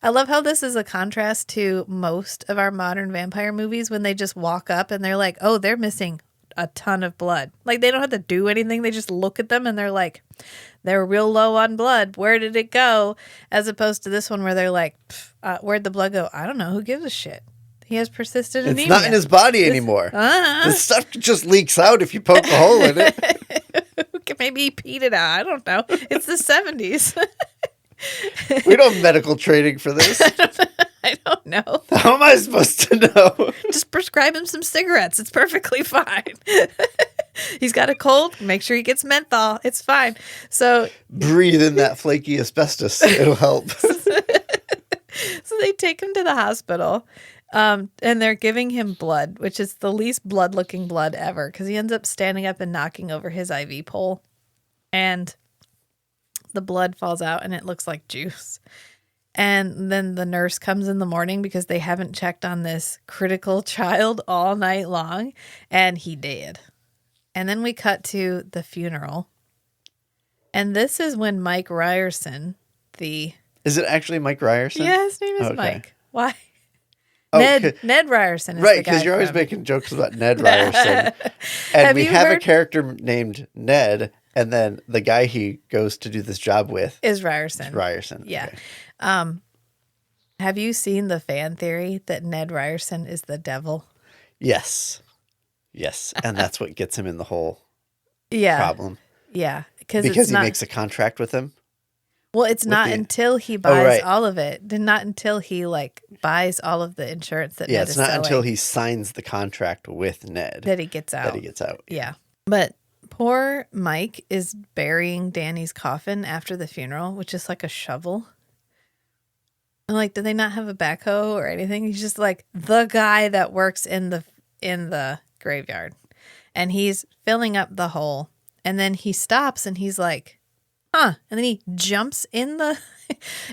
I love how this is a contrast to most of our modern vampire movies when they just walk up and they're like, oh, they're missing a ton of blood. Like, they don't have to do anything. They just look at them and they're like, they're real low on blood. Where did it go? As opposed to this one where they're like, where'd the blood go? I don't know. Who gives a shit? He has persistent anemia. It's not in his body anymore. This stuff just leaks out if you poke a hole in it. Maybe he peed it out. I don't know. It's the 70s. We don't have medical training for this. I don't know. How am I supposed to know? Just prescribe him some cigarettes. It's perfectly fine. He's got a cold. Make sure he gets menthol. It's fine. So breathe in that flaky asbestos. It'll help. So they take him to the hospital. And they're giving him blood, which is the least blood-looking blood ever, because he ends up standing up and knocking over his IV pole, and the blood falls out, and it looks like juice. And then the nurse comes in the morning because they haven't checked on this critical child all night long, and he did. And then we cut to the funeral, and this is when Mike Ryerson, Is it actually Mike Ryerson? Yeah, his name is Mike. Why? Oh, Ned Ryerson is right, because you're always making jokes about Ned Ryerson. And we have a character named Ned, and then the guy he goes to do this job with is Ryerson. Yeah. Okay. Have you seen the fan theory that Ned Ryerson is the devil? Yes. And that's what gets him in the whole problem. Yeah. Because he makes a contract with him. Well, it's not until he buys all of it. Not until he buys all of the insurance that Ned is selling. It's not until he signs the contract with Ned that he gets out. Yeah. But poor Mike is burying Danny's coffin after the funeral, which is like a shovel. And do they not have a backhoe or anything? He's just the guy that works in the graveyard. And he's filling up the hole. And then he stops and he's like, huh. And then he jumps in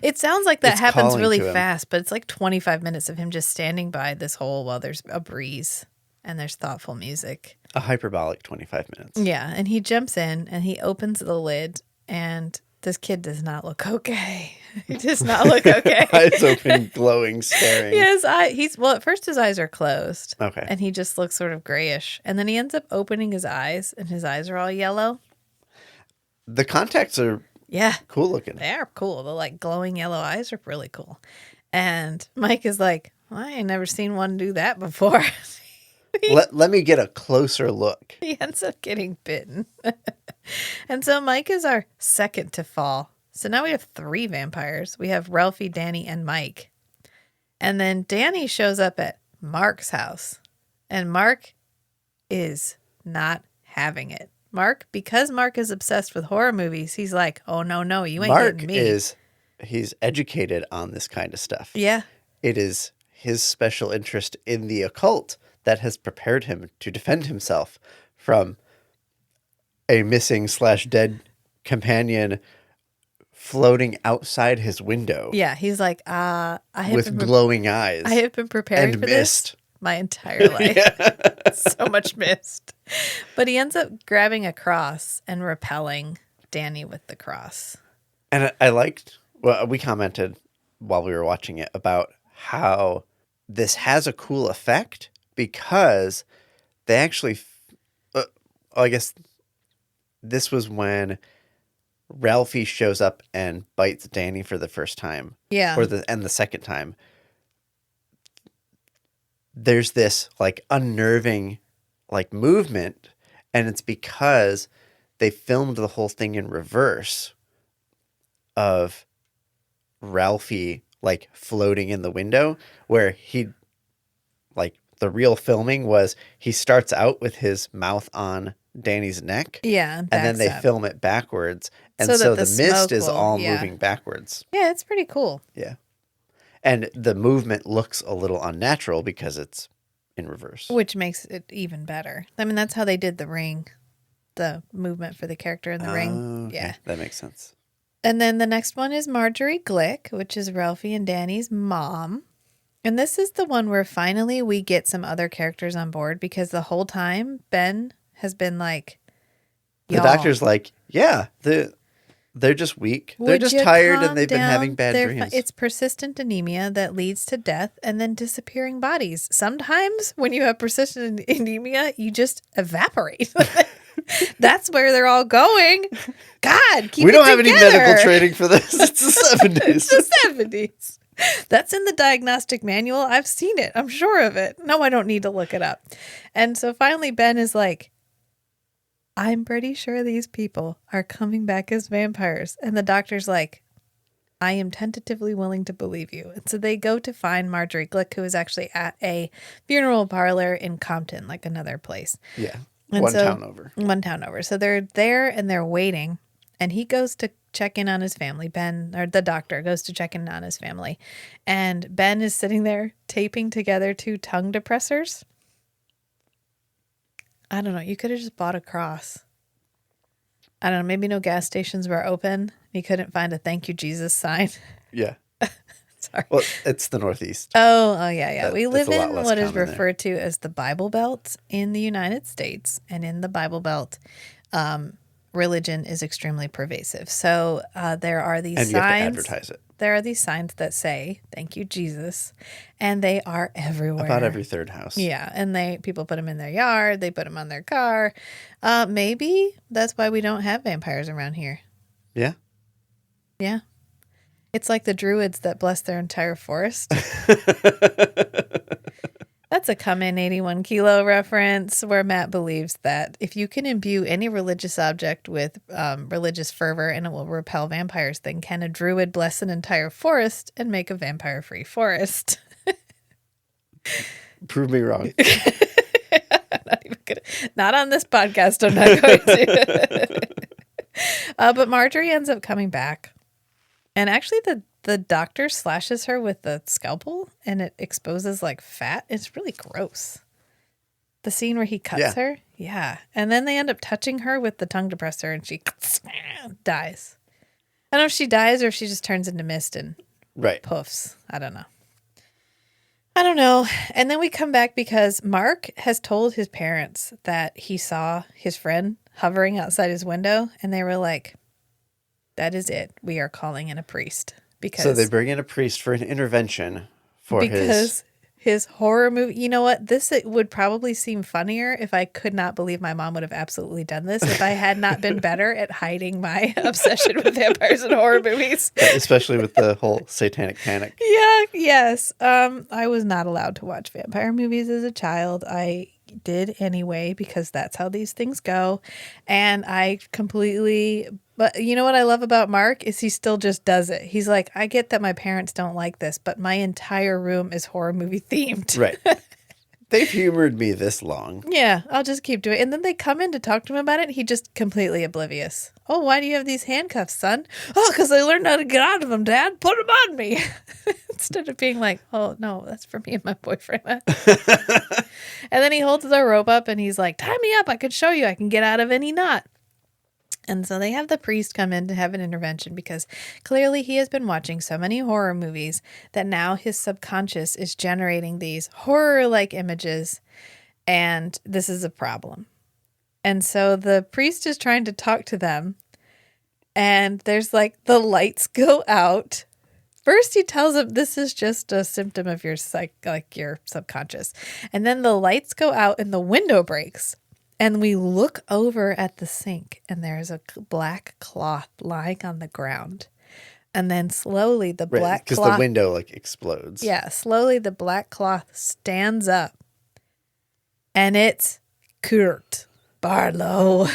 it sounds like that happens really fast, but it's 25 minutes of him just standing by this hole while there's a breeze and there's thoughtful music. A hyperbolic 25 minutes. Yeah. And he jumps in and he opens the lid and this kid does not look okay. He does not look okay. Eyes open, glowing, staring. Yes. At first his eyes are closed. Okay. And he just looks sort of grayish. And then he ends up opening his eyes and his eyes are all yellow. The contacts are cool looking. They are cool. The glowing yellow eyes are really cool. And Mike is like, I ain't never seen one do that before. Let me get a closer look. He ends up getting bitten. And so Mike is our second to fall. So now we have 3 vampires. We have Ralphie, Danny, and Mike. And then Danny shows up at Mark's house. And Mark is not having it. Because Mark is obsessed with horror movies, he's like, oh, no, you ain't getting me. He's educated on this kind of stuff. Yeah. It is his special interest in the occult that has prepared him to defend himself from a missing / dead companion floating outside his window. Yeah, he's like, with glowing eyes. I have been preparing and for mist. This my entire life. So much mist. But he ends up grabbing a cross and repelling Danny with the cross. And I liked, well, we commented while we were watching it about how this has a cool effect because they actually, I guess this was when Ralphie shows up and bites Danny for the first time. Yeah. And the second time. There's this like unnerving like movement, and it's because they filmed the whole thing in reverse of Ralphie like floating in the window, where he like the real filming was he starts out with his mouth on Danny's neck. Yeah. And then they film it backwards. And so the mist is all moving backwards. Yeah, it's pretty cool. Yeah. And the movement looks a little unnatural because it's in reverse. Which makes it even better. I mean, that's how they did the ring. The movement for the character in the ring. Okay. Yeah. That makes sense. And then the next one is Marjorie Glick, which is Ralphie and Danny's mom. And this is the one where finally we get some other characters on board, because the whole time Ben has been like, the doctor's like, yeah, they're just weak. They're just tired and they've been having bad dreams. It's persistent anemia that leads to death and then disappearing bodies. Sometimes when you have persistent anemia, you just evaporate. That's where they're all going. God, keep it together. We don't have any medical training for this. It's the 70s. It's the 70s. That's in the diagnostic manual. I've seen it. I'm sure of it. No, I don't need to look it up. And so finally Ben is like, I'm pretty sure these people are coming back as vampires. And the doctor's like, I am tentatively willing to believe you. And so they go to find Marjorie Glick, who is actually at a funeral parlor in Compton, like another place. Yeah. And One town over. So they're there and they're waiting. And he goes to check in on his family. Ben, or the doctor, goes to check in on his family. And Ben is sitting there taping together 2 tongue depressors. I don't know. You could have just bought a cross. I don't know. Maybe no gas stations were open. You couldn't find a thank you, Jesus sign. Yeah. Sorry. Well, it's the Northeast. Oh, yeah. We live in what is referred to as the Bible Belt in the United States. And in the Bible Belt, religion is extremely pervasive. So there are these signs. And you have to advertise it. There are these signs that say, thank you, Jesus. And they are everywhere. About every third house. Yeah. And people put them in their yard. They put them on their car. Maybe that's why we don't have vampires around here. Yeah. Yeah. It's like the druids that bless their entire forest. That's a Come In 81 Kilo reference, where Matt believes that if you can imbue any religious object with religious fervor and it will repel vampires, then can a druid bless an entire forest and make a vampire-free forest? Prove me wrong. Not on this podcast, I'm not going to. But Marjorie ends up coming back. And actually the doctor slashes her with the scalpel and it exposes like fat. It's really gross. The scene where he cuts her. Yeah. And then they end up touching her with the tongue depressor and she dies. I don't know if she dies or if she just turns into mist and puffs. I don't know. And then we come back because Mark has told his parents that he saw his friend hovering outside his window. And they were like, that is it. We are calling in a priest. So they bring in a priest for an intervention because his horror movie. You know what? It would probably seem funnier if I could not believe my mom would have absolutely done this if I had not been better at hiding my obsession with vampires and horror movies. Especially with the whole satanic panic. Yeah. Yes. I was not allowed to watch vampire movies as a child. I did anyway because that's how these things go. And but you know what I love about Mark is he still just does it. He's like, I get that my parents don't like this, but my entire room is horror movie themed. Right. They've humored me this long. Yeah, I'll just keep doing it. And then they come in to talk to him about it. He just completely oblivious. Oh, why do you have these handcuffs, son? Oh, because I learned how to get out of them, Dad. Put them on me. Instead of being like, oh, no, that's for me and my boyfriend. And then he holds the rope up and he's like, tie me up. I could show you. I can get out of any knot. And so they have the priest come in to have an intervention because clearly he has been watching so many horror movies that now his subconscious is generating these horror-like images, and this is a problem. And so the priest is trying to talk to them, and there's like the lights go out. First he tells him this is just a symptom of your your subconscious. And then the lights go out and the window breaks. And we look over at the sink, and there's a black cloth lying on the ground. And then slowly the black cloth... Because the window, like, explodes. Yeah, slowly the black cloth stands up. And it's Kurt Barlow.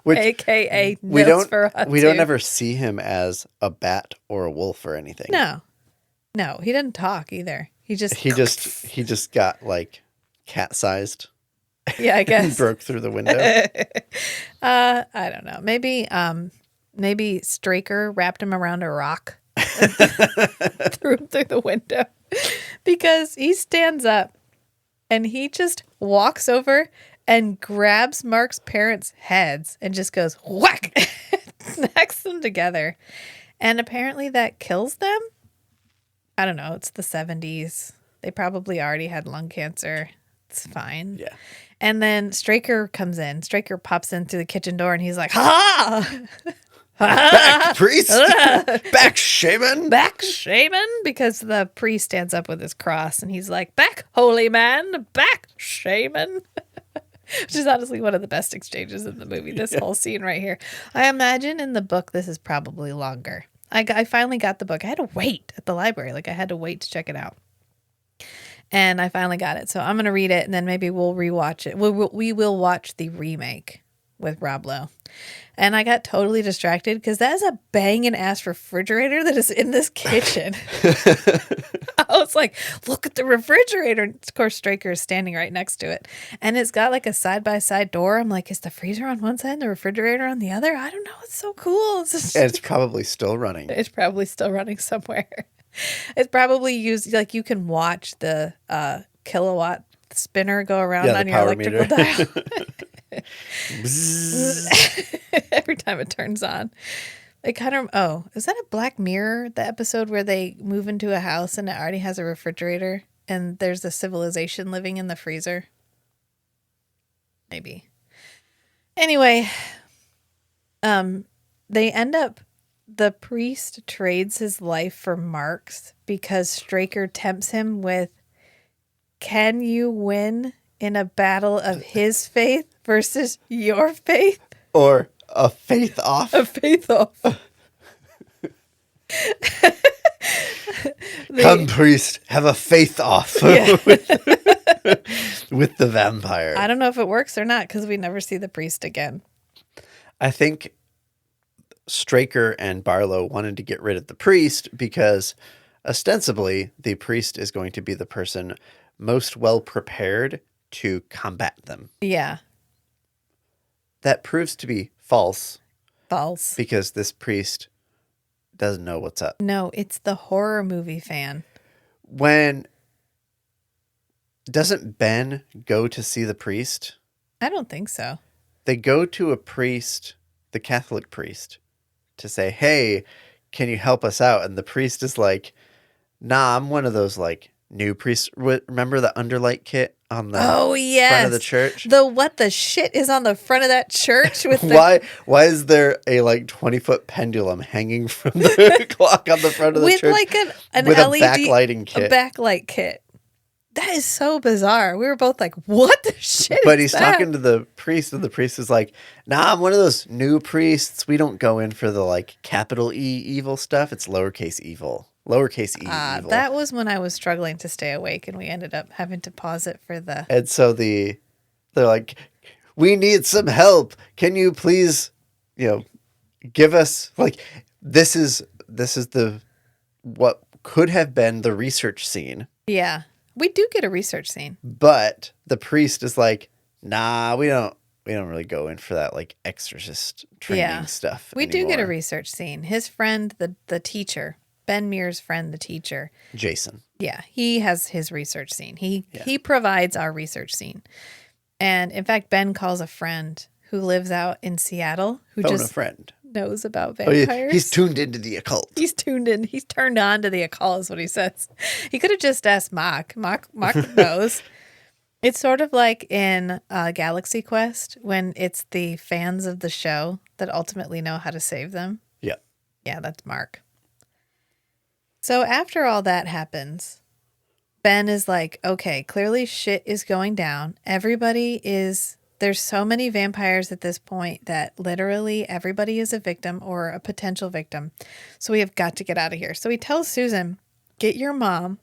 Which A.K.A. we don't ever see him as a bat or a wolf or anything. No, he didn't talk either. He just got, like, cat-sized. Yeah, I guess. Broke through the window. I don't know. Maybe Straker wrapped him around a rock and threw him through the window. Because he stands up and he just walks over and grabs Mark's parents' heads and just goes whack, smacks them together. And apparently that kills them. I don't know. It's the 70s. They probably already had lung cancer. It's fine. Yeah. And then Straker comes in. Straker pops in through the kitchen door and he's like, ha! Back, priest! Back, shaman! Back, shaman! Because the priest stands up with his cross and he's like, back, holy man! Back, shaman! Which is honestly one of the best exchanges in the movie, this whole scene right here. I imagine in the book this is probably longer. I finally got the book. I had to wait at the library. Like, I had to wait to check it out. And I finally got it. So I'm going to read it, and then maybe we'll rewatch it. We will watch the remake with Rob Lowe. And I got totally distracted because that is a banging ass refrigerator that is in this kitchen. I was like, look at the refrigerator. And of course, Straker is standing right next to it. And it's got like a side-by-side door. I'm like, is the freezer on one side and the refrigerator on the other? I don't know. It's so cool. It's probably still running. It's probably still running somewhere. It's probably used, like, you can watch the kilowatt spinner go around on your electrical dial. Every time it turns on. It kind of, is that a Black Mirror, the episode where they move into a house and it already has a refrigerator and there's a civilization living in the freezer? Maybe. Anyway, they end up, the priest trades his life for Mark's because Straker tempts him with, can you win in a battle of his faith versus your faith? Or a faith off? A faith off. Come, priest, have a faith off. Yeah. with the vampire. I don't know if it works or not because we never see the priest again. I think Straker and Barlow wanted to get rid of the priest because ostensibly the priest is going to be the person most well prepared to combat them. Yeah. That proves to be false. False. Because this priest doesn't know what's up. No, it's the horror movie fan. Doesn't Ben go to see the priest? I don't think so. They go to a priest, the Catholic priest, to say, hey, can you help us out? And the priest is like, nah, I'm one of those like new priests. Remember the Underlight kit on the front of the church? What the shit is on the front of that church? With Why is there a like 20-foot pendulum hanging from the clock on the front of the church? With like an with LED, a backlighting kit. A backlight kit. That is so bizarre. We were both like, what the shit But is he's talking to the priest, and the priest is like, nah, I'm one of those new priests. We don't go in for the like capital E evil stuff. It's lowercase evil. Lowercase e evil. That was when I was struggling to stay awake, and we ended up having to pause it for the... And so they're like, we need some help. Can you please, give us, like, this is what could have been the research scene. Yeah. We do get a research scene. But the priest is like, nah, we don't really go in for that like exorcist training stuff. We anymore. do get a research scene. His friend, the teacher, Ben Muir's friend, the teacher, Jason. Yeah, he has his research scene. He provides our research scene. And in fact, Ben calls a friend who lives out in Seattle who Phone just a friend. knows about vampires. Oh, he's tuned into the occult. He's tuned in. He's turned on to the occult is what he says. He could have just asked Mock. Mock knows. It's sort of like in Galaxy Quest when it's the fans of the show that ultimately know how to save them. Yeah. Yeah, that's Mark. So after all that happens, Ben is like, okay, clearly shit is going down. There's so many vampires at this point that literally everybody is a victim or a potential victim. So we have got to get out of here. So he tells Susan, get your mom,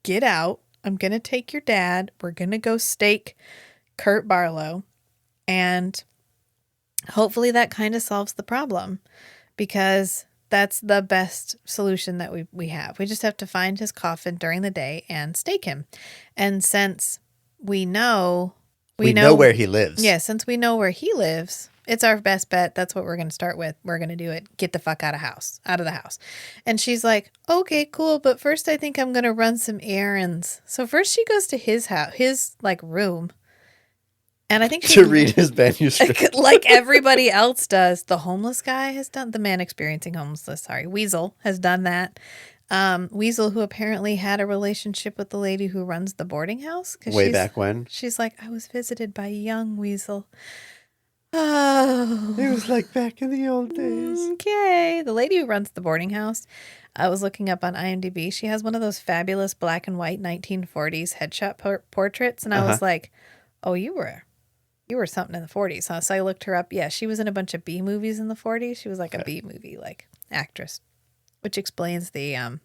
get out. I'm going to take your dad. We're going to go stake Kurt Barlow. And hopefully that kind of solves the problem because that's the best solution that we have. We just have to find his coffin during the day and stake him. And since we know where he lives. Yeah, since we know where he lives, it's our best bet. That's what we're going to start with. We're going to do it. Get the fuck out of the house. And she's like, okay, cool. But first I think I'm going to run some errands. So first she goes to his house, his like room. And I think to read his manuscript. Like everybody else does. The homeless guy has done, the man experiencing homelessness, Weasel has done that. Weasel, who apparently had a relationship with the lady who runs the boarding house. Way back when. She's like, I was visited by young Weasel. Oh. It was like back in the old days. Okay. The lady who runs the boarding house, I was looking up on IMDb. She has one of those fabulous black and white 1940s headshot portraits. And I was like, oh, you were something in the 40s, huh? So I looked her up. Yeah, she was in a bunch of B movies in the 40s. She was like a B movie like actress, which explains the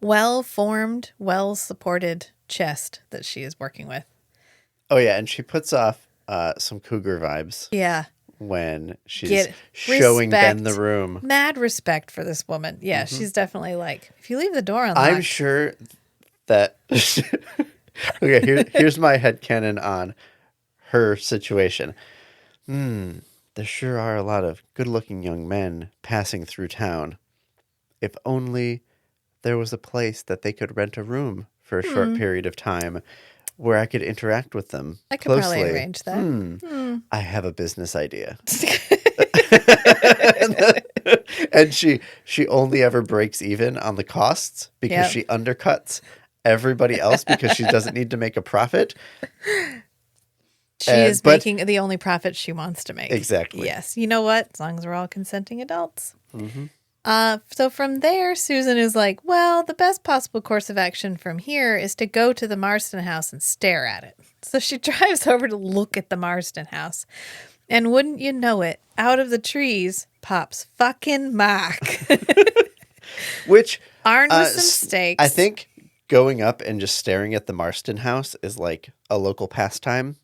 well-formed, well-supported chest that she is working with. Oh, yeah, and she puts off some cougar vibes. Yeah. When she's showing Ben the room. Mad respect for this woman. Yeah, she's definitely like, if you leave the door unlocked. I'm sure that... Okay, here's my headcanon on her situation. There sure are a lot of good-looking young men passing through town. If only there was a place that they could rent a room for a short period of time where I could interact with them I could closely. Probably arrange that. I have a business idea. And she only ever breaks even on the costs because she undercuts everybody else because she doesn't need to make a profit. She is making the only profit she wants to make. Exactly. Yes. You know what? As long as we're all consenting adults. So from there, Susan is like, well, the best possible course of action from here is to go to the Marston house and stare at it. So she drives over to look at the Marston house. And wouldn't you know it, out of the trees pops fucking Mark. Which armed with some stakes. I think going up and just staring at the Marston house is like a local pastime.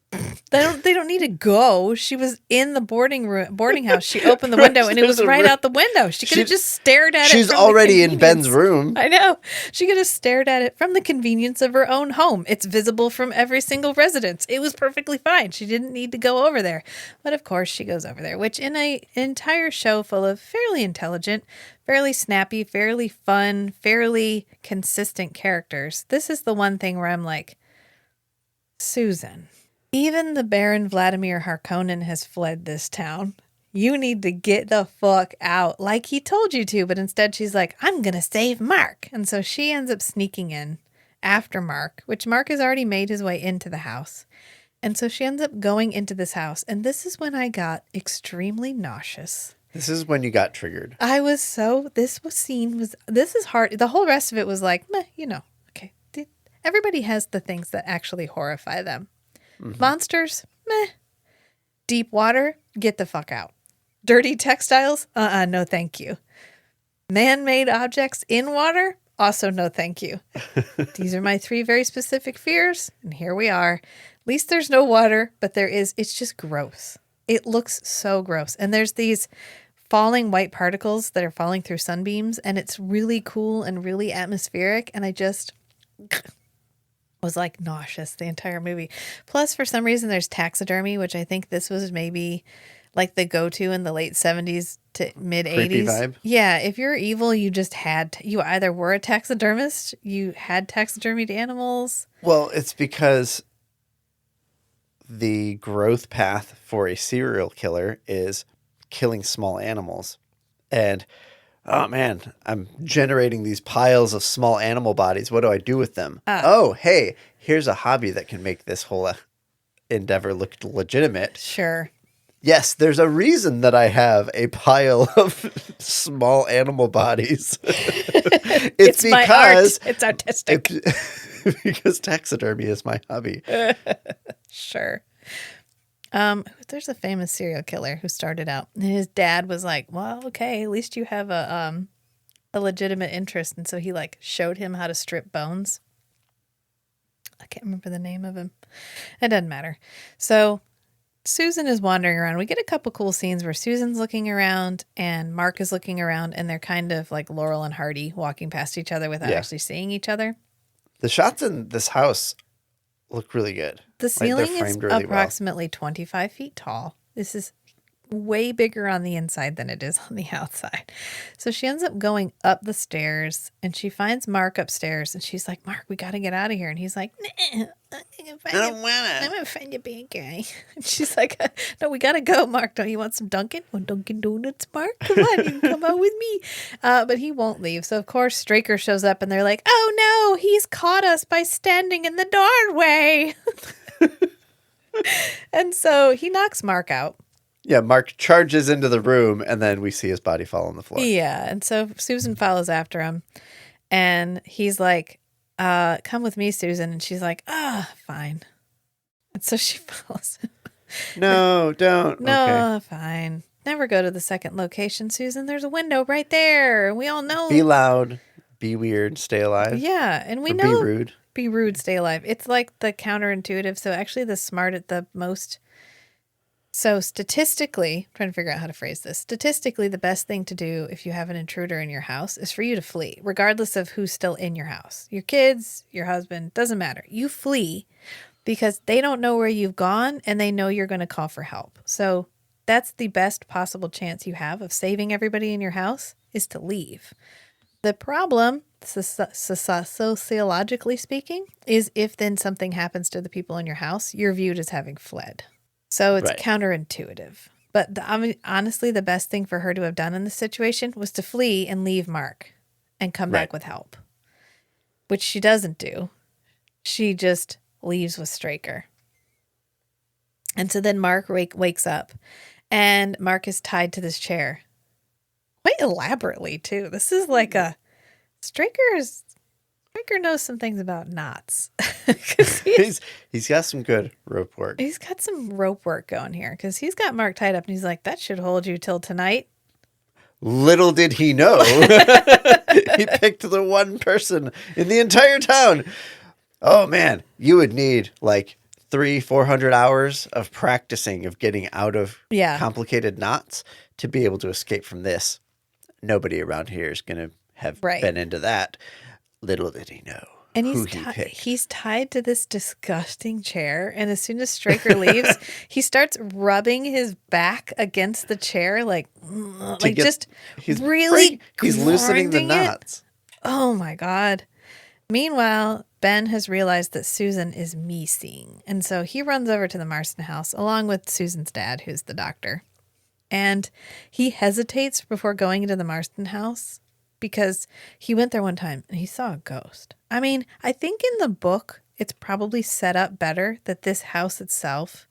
They don't need to go. She was in the boarding house. She opened the window and it was right out the window. She could have just stared at it. She's already in Ben's room. I know. She could have stared at it from the convenience of her own home. It's visible from every single residence. It was perfectly fine. She didn't need to go over there. But of course she goes over there, which in an entire show full of fairly intelligent, fairly snappy, fairly fun, fairly consistent characters. This is the one thing where I'm like, Susan, even the Baron Vladimir Harkonnen has fled this town. You need to get the fuck out like he told you to. But instead she's like, I'm going to save Mark. And so she ends up sneaking in after Mark, which Mark has already made his way into the house. And so she ends up going into this house. And this is when I got extremely nauseous. This is when you got triggered. This is hard. The whole rest of it was like, meh, okay. Everybody has the things that actually horrify them. Monsters, meh. Deep water, get the fuck out. Dirty textiles, no thank you. Man-made objects in water, also no thank you. These are my 3 very specific fears, and here we are. At least there's no water, but it's just gross. It looks so gross. And there's these falling white particles that are falling through sunbeams, and it's really cool and really atmospheric, and was like nauseous the entire movie. Plus, for some reason, there's taxidermy, which I think this was maybe like the go-to in the late 70s to mid 80s. Creepy vibe. Yeah, if you're evil, you just had you either were a taxidermist, you had taxidermied animals. Well, it's because the growth path for a serial killer is killing small animals. And oh man, I'm generating these piles of small animal bodies. What do I do with them? Oh, hey, here's a hobby that can make this whole endeavor look legitimate. Sure. Yes, there's a reason that I have a pile of small animal bodies. It's because my art. It's artistic. Because taxidermy is my hobby. Sure. There's a famous serial killer who started out, and his dad was like, "Well, okay, at least you have a legitimate interest," and so he like showed him how to strip bones. I can't remember the name of him. It doesn't matter. So Susan is wandering around. We get a couple cool scenes where Susan's looking around and Mark is looking around, and they're kind of like Laurel and Hardy walking past each other without actually seeing each other. The shots in this house look really good. The ceiling is really approximately 25 feet tall. This is way bigger on the inside than it is on the outside. So she ends up going up the stairs, and she finds Mark upstairs, and she's like, "Mark, we got to get out of here." And he's like, "Nah, I'm going to find a bad guy." And she's like, "No, we got to go, Mark. Don't you want some Dunkin'? Want Dunkin' Donuts, Mark? Come on, you can come out with me." But he won't leave. So, of course, Straker shows up, and they're like, "Oh, no, he's caught us by standing in the doorway." And so he knocks Mark out. Yeah, Mark charges into the room, and then we see his body fall on the floor. Yeah, and so Susan follows after him, and he's like, "Come with me, Susan." And she's like, fine. And so she follows him. No, don't. No, okay. Fine. Never go to the second location, Susan. There's a window right there. We all know. Be loud, be weird, stay alive. Yeah, and we know. Be rude. Be rude, stay alive. It's like the counterintuitive. So actually the smart at the most... So statistically, I'm trying to figure out how to phrase this. Statistically, the best thing to do if you have an intruder in your house is for you to flee, regardless of who's still in your house. Your kids, your husband, doesn't matter. You flee because they don't know where you've gone and they know you're going to call for help. So that's the best possible chance you have of saving everybody in your house is to leave. The problem, sociologically speaking, is if then something happens to the people in your house, you're viewed as having fled. So it's counterintuitive. But honestly, the best thing for her to have done in this situation was to flee and leave Mark and come back with help, which she doesn't do. She just leaves with Straker. And so then Mark wakes up, and Mark is tied to this chair. Quite elaborately, too. This is like a... Straker knows some things about knots. He's got some good rope work. He's got some rope work going here because he's got Mark tied up and he's like, "That should hold you till tonight." Little did he know. He picked the one person in the entire town. Oh man, you would need like 300-400 hours of practicing of getting out of complicated knots to be able to escape from this. Nobody around here is going to have been into that. Little did he know. And he's tied to this disgusting chair. And as soon as Straker leaves, he starts rubbing his back against the chair, he's loosening the knots. Oh my God. Meanwhile, Ben has realized that Susan is missing. And so he runs over to the Marston house along with Susan's dad, who's the doctor. And he hesitates before going into the Marston house because he went there one time and he saw a ghost. I mean, I think in the book, it's probably set up better that this house itself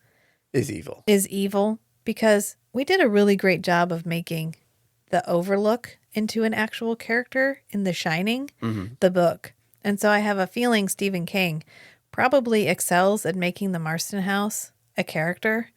is evil because we did a really great job of making the Overlook into an actual character in The Shining, the book. And so I have a feeling Stephen King probably excels at making the Marston house a character,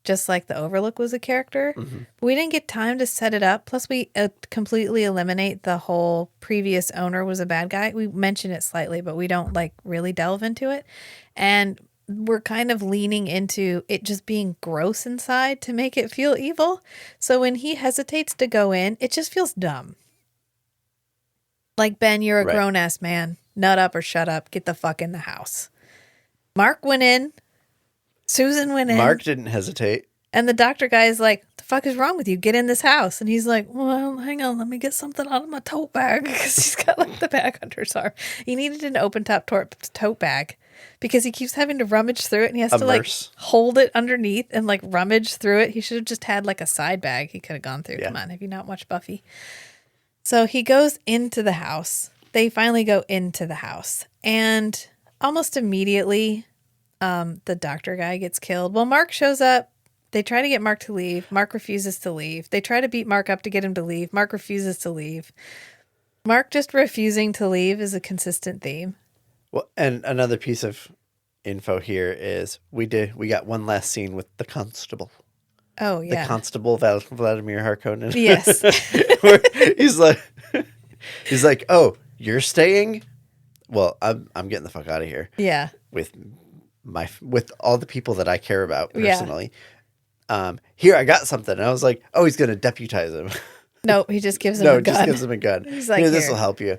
just like the Overlook was a character. But we didn't get time to set it up. Plus, we completely eliminate the whole previous owner was a bad guy. We mention it slightly, but we don't really delve into it. And we're kind of leaning into it just being gross inside to make it feel evil. So when he hesitates to go in, it just feels dumb. Like, Ben, you're a grown-ass man. nut up or shut up. Get the fuck in the house. Mark went in. Susan went in. Mark didn't hesitate. And the doctor guy is like, the fuck is wrong with you? Get in this house. And he's like, well, hang on. Let me get something out of my tote bag. Because he's got like the bag under his arm. He needed an open top tote bag because he keeps having to rummage through it. And he has to like hold it underneath and like rummage through it. He should have just had like a side bag he could have gone through. Yeah. Come on. Have you not watched Buffy? So he goes into the house. They finally go into the house. And almost immediately, the doctor guy gets killed. Well, Mark shows up. They try to get Mark to leave. Mark refuses to leave. They try to beat Mark up to get him to leave. Mark refuses to leave. Mark just refusing to leave is a consistent theme. Well, and another piece of info here is we got one last scene with the constable. Oh, yeah. The constable, Vladimir Harkonnen. Yes. Where he's like, oh, you're staying? Well, I'm getting the fuck out of here. Yeah. With all the people that I care about personally. Yeah. Here, I got something. And I was like, oh, he's going to deputize him. No, he just gives him a gun. No, just gives him a gun. He's like, here, this will help you.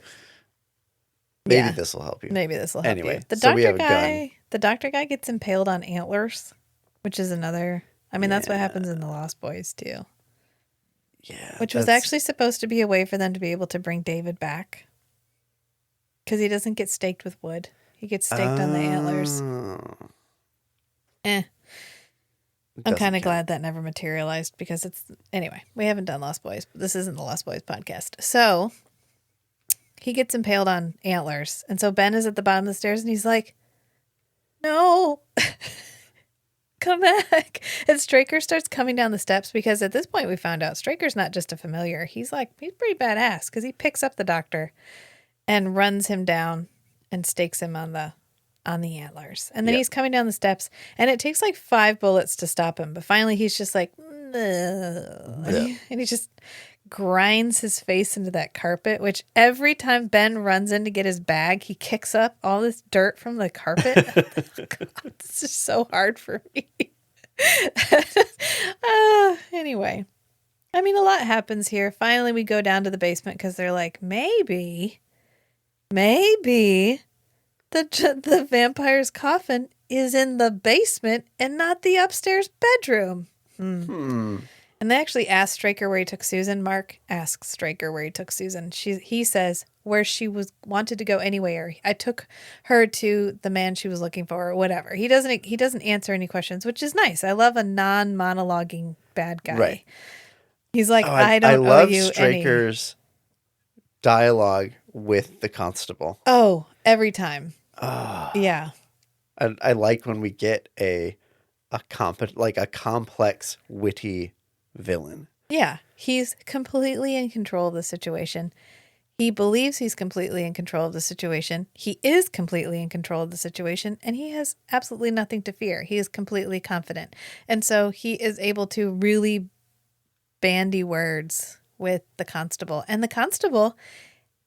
Maybe this will help you. Maybe this will help you. So we have a gun. The doctor guy gets impaled on antlers, which is another... I mean, that's what happens in The Lost Boys, too. Yeah. Which was actually supposed to be a way for them to be able to bring David back. Because he doesn't get staked with wood. He gets staked on the antlers. I'm kind of glad that never materialized because it's... Anyway, we haven't done Lost Boys, but this isn't the Lost Boys podcast. So, he gets impaled on antlers. And so Ben is at the bottom of the stairs and he's like, no, come back. And Straker starts coming down the steps because at this point we found out Straker's not just a familiar. He's pretty badass because he picks up the doctor and runs him down and stakes him on the antlers. And then he's coming down the steps and it takes like 5 bullets to stop him. But finally he's just like, and he just grinds his face into that carpet, which every time Ben runs in to get his bag, he kicks up all this dirt from the carpet. God, this is so hard for me. Anyway, I mean, a lot happens here. Finally, we go down to the basement because they're like, maybe the vampire's coffin is in the basement and not the upstairs bedroom. And they actually asked Straker where he took Susan. Mark asks Straker where he took Susan. He says where she wanted to go anywhere. I took her to the man she was looking for or whatever. He doesn't answer any questions, which is nice. I love a non-monologuing bad guy. Right. He's like, I don't owe you any. I love Straker's dialogue with the constable. Oh, every time. Yeah. I like when we get a complex, witty villain. Yeah. He's completely in control of the situation. He believes he's completely in control of the situation. He is completely in control of the situation, and he has absolutely nothing to fear. He is completely confident. And so he is able to really bandy words with the constable. And the constable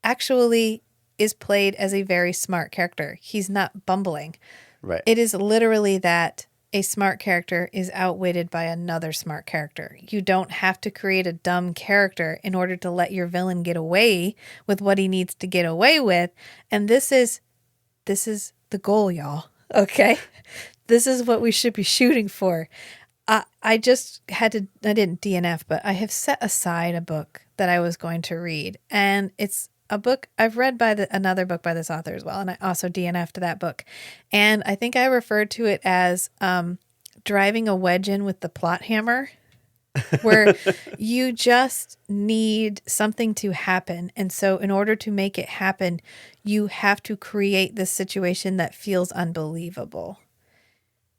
actually is played as a very smart character. He's not bumbling. Right. It is literally that a smart character is outwitted by another smart character. You don't have to create a dumb character in order to let your villain get away with what he needs to get away with. And this is the goal, y'all. Okay? This is what we should be shooting for. I didn't DNF, but I have set aside a book that I was going to read. And it's a book I've read by another book by this author as well. And I also DNF'd that book. And I think I referred to it as driving a wedge in with the plot hammer, where you just need something to happen. And so in order to make it happen, you have to create this situation that feels unbelievable.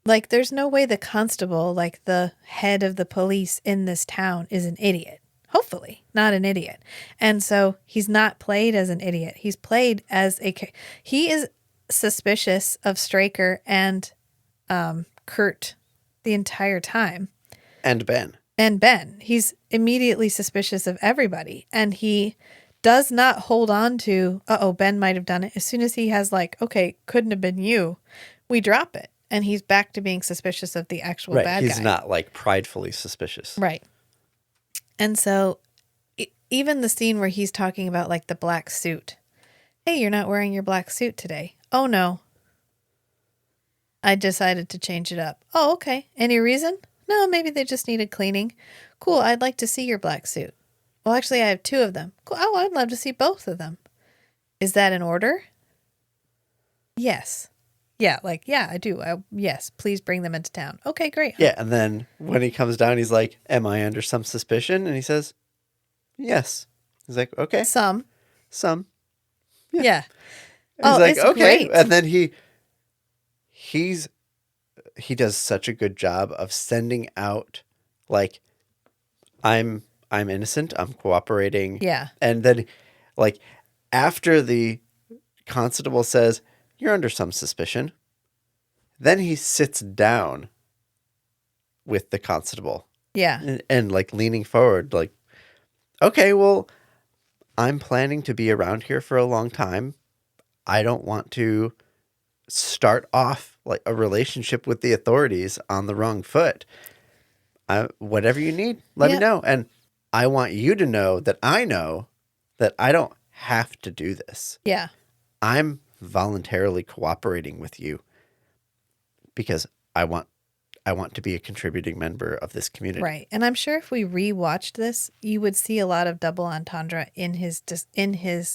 Like, there's no way the constable, like the head of the police in this town, is an idiot. Hopefully not an idiot. And so he's not played as an idiot. He's played as he is suspicious of Straker and Kurt the entire time. And Ben. He's immediately suspicious of everybody. And he does not hold on to, Ben might have done it. As soon as he has okay, couldn't have been you, we drop it. And he's back to being suspicious of the actual bad guy. He's not pridefully suspicious. Right. And so even the scene where he's talking about the black suit Hey, you're not wearing your black suit today. Oh, no. I decided to change it up. Oh, okay. Any reason? No, maybe they just needed cleaning. Cool, I'd like to see your black suit. Well, actually, I have 2 of them. Cool. Oh, I'd love to see both of them. Is that in order? Yes. Yeah, I do. Yes, please bring them into town. Okay, great. Yeah, and then when he comes down, he's like, am I under some suspicion? And he says, yes. He's like, okay. Some. Yeah. Oh, he's like, it's okay. great. And then he does such a good job of sending out, like, I'm innocent, I'm cooperating. Yeah. And then, like, after the constable says, you're under some suspicion, then he sits down with the constable. Yeah. And like, leaning forward, like, okay, well, I'm planning to be around here for a long time. I don't want to start off like a relationship with the authorities on the wrong foot. Whatever you need, let me know. And I want you to know that I don't have to do this. Yeah. I'm voluntarily cooperating with you because I want to be a contributing member of this community. Right. And I'm sure if we rewatched this, you would see a lot of double entendre in his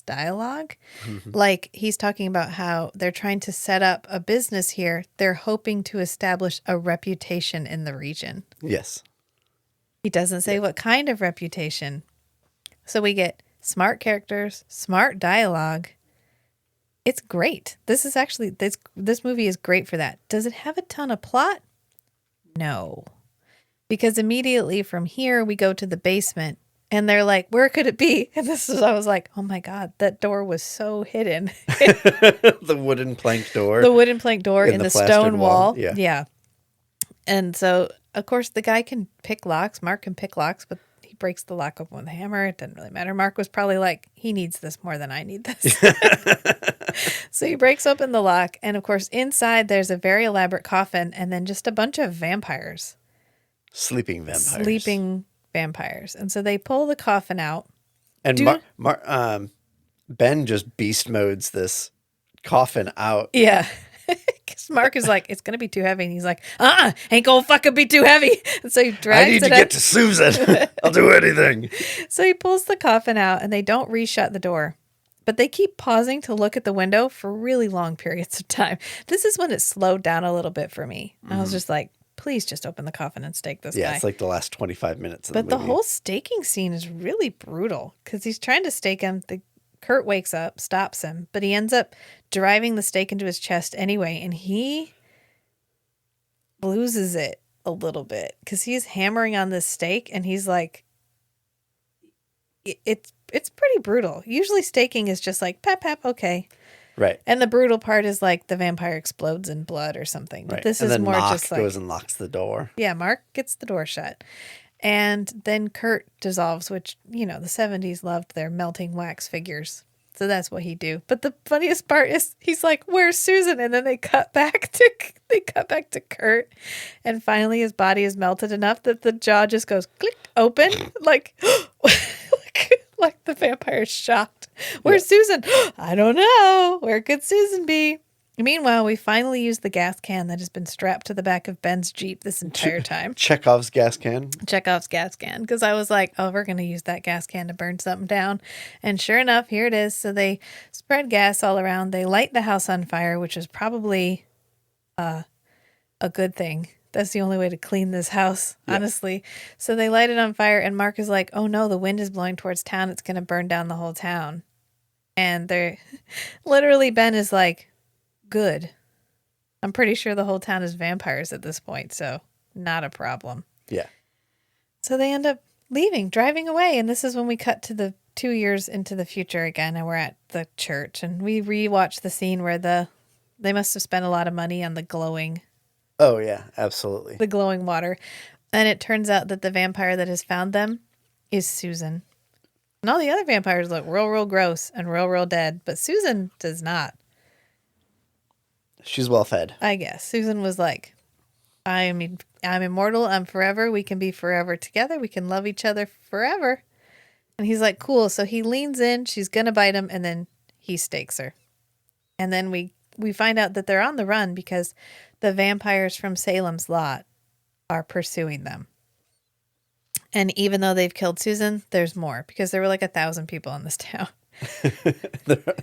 dialogue. Mm-hmm. Like, he's talking about how they're trying to set up a business here. They're hoping to establish a reputation in the region. Yes. He doesn't say what kind of reputation. So we get smart characters, smart dialogue. It's great. This is actually, this movie is great for that. Does it have a ton of plot? No. Because immediately from here, we go to the basement and they're like, where could it be? And I was like, oh my God, that door was so hidden. The wooden plank door. The wooden plank door in the stone wall. Yeah. And so, of course, the guy can pick locks. Mark can pick locks, but he breaks the lock open with a hammer. It doesn't really matter. Mark was probably like, he needs this more than I need this. So he breaks open the lock. And of course, inside there's a very elaborate coffin and then just a bunch of vampires. Sleeping vampires. And so they pull the coffin out. And Ben just beast modes this coffin out. Yeah. Because Mark is like, it's going to be too heavy. And he's like, ain't going to fucking be too heavy. And so he drags it I need to get to Susan. I'll do anything. So he pulls the coffin out and they don't reshut the door. But they keep pausing to look at the window for really long periods of time. This is when it slowed down a little bit for me. I was just like, please just open the coffin and stake this guy. Yeah, it's like the last 25 minutes of the movie. But the whole staking scene is really brutal because he's trying to stake him. Kurt wakes up, stops him, but he ends up driving the stake into his chest anyway, and he loses it a little bit because he's hammering on this stake, and he's like, it's pretty brutal. Usually staking is just like, pap, pap, okay. Right. And the brutal part is like the vampire explodes in blood or something. But right. this and is then more Mark just like... goes and locks the door. Yeah, Mark gets the door shut. And then Kurt dissolves, which, the 70s loved their melting wax figures. So that's what he'd do. But the funniest part is he's like, where's Susan? And then they cut back to Kurt. And finally his body is melted enough that the jaw just goes click open. like the vampire's shocked. Where's Susan? I don't know. Where could Susan be? Meanwhile, we finally use the gas can that has been strapped to the back of Ben's Jeep this entire time. Chekhov's gas can. Because I was like, oh, we're going to use that gas can to burn something down. And sure enough, here it is. So they spread gas all around. They light the house on fire, which is probably a good thing. That's the only way to clean this house, honestly. So they light it on fire, and Mark is like, oh no, the wind is blowing towards town. It's going to burn down the whole town. And they're literally, Ben is like, good. I'm pretty sure the whole town is vampires at this point, so not a problem. Yeah. So they end up leaving, driving away, and this is when we cut to the 2 years into the future again, and we're at the church, and we rewatch the scene where they must have spent a lot of money on the glowing. Oh yeah, absolutely. The glowing water, and it turns out that the vampire that has found them is Susan. And all the other vampires look real, real gross and real, real dead, but Susan does not. She's well fed. I guess. Susan was like, I'm immortal. I'm forever. We can be forever together. We can love each other forever. And he's like, cool. So he leans in. She's going to bite him. And then he stakes her. And then we find out that they're on the run because the vampires from Salem's Lot are pursuing them. And even though they've killed Susan, there's more because there were like 1,000 people in this town.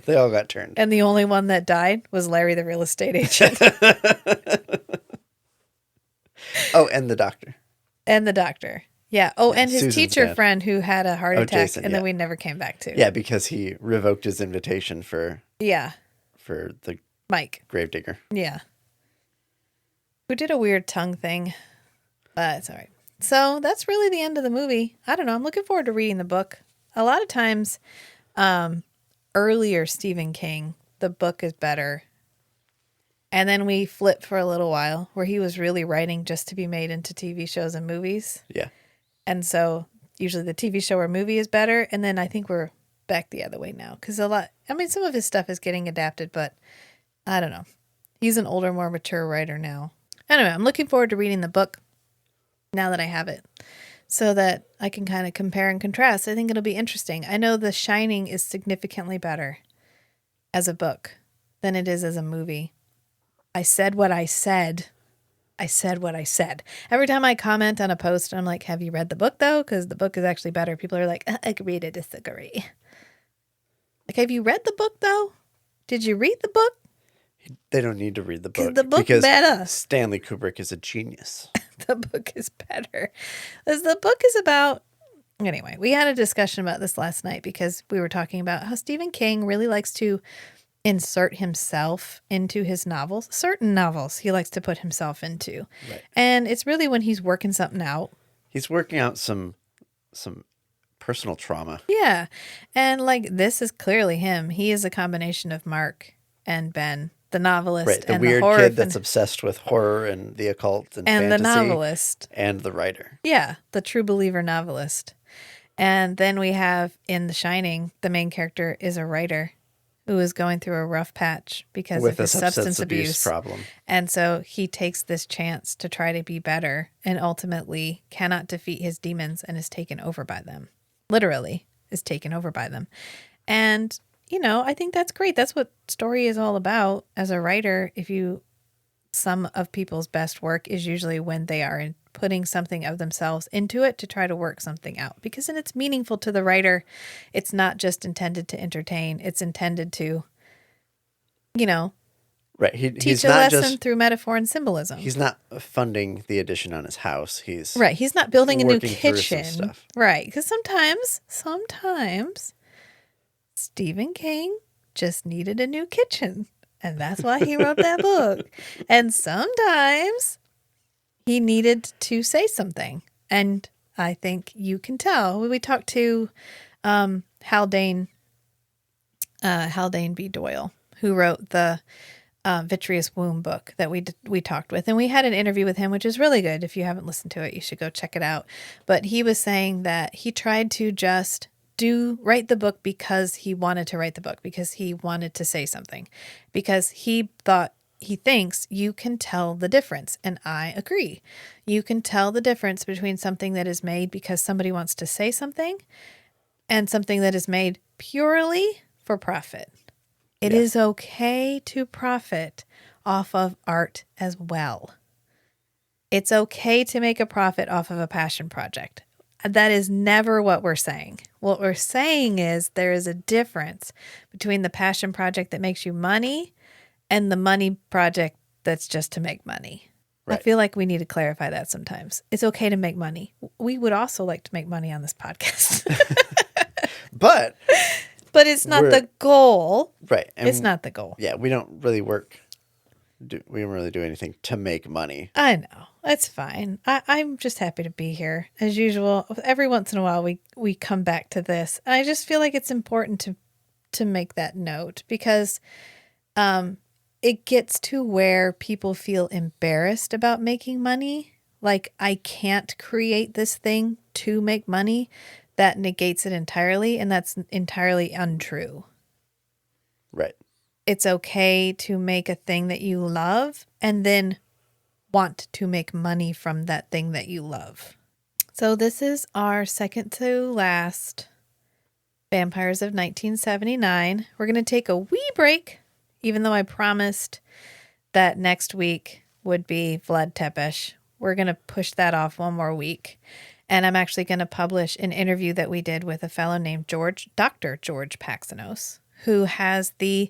They all got turned. And the only one that died was Larry, the real estate agent. Oh, and the doctor. And the doctor. Yeah. Oh, Yeah, and his Susan's teacher dad. friend who had a heart attack Jason, and yeah. then we never came back to. Yeah, because he revoked his invitation for the Mike. gravedigger. Yeah. Who did a weird tongue thing. But it's all right. So that's really the end of the movie. I don't know. I'm looking forward to reading the book. A lot of times, earlier Stephen King, the book is better. And then we flip for a little while where he was really writing just to be made into TV shows and movies. Yeah. And so usually the TV show or movie is better. And then I think we're back the other way now. Because some of his stuff is getting adapted, but I don't know. He's an older, more mature writer now. Anyway, I'm looking forward to reading the book now that I have it so that I can kind of compare and contrast. I think it'll be interesting. I know The Shining is significantly better as a book than it is as a movie. I said what I said. I said what I said. Every time I comment on a post, I'm like, have you read the book, though? Because the book is actually better. People are like, agree to disagree. Like, have you read the book, though? Did you read the book? They don't need to read the book. The book because better. Stanley Kubrick is a genius. The book is better. As the book is about... Anyway, we had a discussion about this last night because we were talking about how Stephen King really likes to insert himself into his novels. Certain novels he likes to put himself into. Right. And it's really when he's working something out. He's working out some personal trauma. Yeah. And like this is clearly him. He is a combination of Mark and Ben, the novelist. Right. The and weird the horror kid that's obsessed with horror and the occult and fantasy. the novelist. And the writer. Yeah. The true believer novelist. And then we have in The Shining, the main character is a writer who is going through a rough patch because of his substance abuse problem. And so he takes this chance to try to be better and ultimately cannot defeat his demons and is taken over by them. Literally is taken over by them. And, I think that's great. That's what story is all about as a writer. Some of people's best work is usually when they are putting something of themselves into it to try to work something out. Because then it's meaningful to the writer. It's not just intended to entertain. It's intended to, right. teach a lesson through metaphor and symbolism. He's not funding the addition on his house. He's not building a new kitchen. Stuff. Right. Because sometimes Stephen King just needed a new kitchen. And that's why he wrote that book. And sometimes he needed to say something. And I think you can tell. We talked to Haldane B. Doyle, who wrote the Vitreous Womb book that we talked with. And we had an interview with him, which is really good. If you haven't listened to it, you should go check it out. But he was saying that he tried to just write the book because he wanted to write the book, because he wanted to say something, because he thinks you can tell the difference. And I agree. You can tell the difference between something that is made because somebody wants to say something and something that is made purely for profit. It is okay to profit off of art as well. It's okay to make a profit off of a passion project. That is never what we're saying. What we're saying is there is a difference between the passion project that makes you money and the money project that's just to make money. Right. I feel like we need to clarify that sometimes. It's okay to make money. We would also like to make money on this podcast. But it's not the goal. Right. And it's not the goal. Yeah, we don't really we don't really do anything to make money. I know. That's fine. I'm just happy to be here. As usual, every once in a while we come back to this. And I just feel like it's important to make that note because it gets to where people feel embarrassed about making money. Like, I can't create this thing to make money. That negates it entirely, and that's entirely untrue. Right. It's okay to make a thing that you love and then want to make money from that thing that you love. So this is our second to last Vampires of 1979. We're going to take a wee break, even though I promised that next week would be Vlad Tepes. We're going to push that off one more week. And I'm actually going to publish an interview that we did with a fellow named Dr. George Paxinos, who has the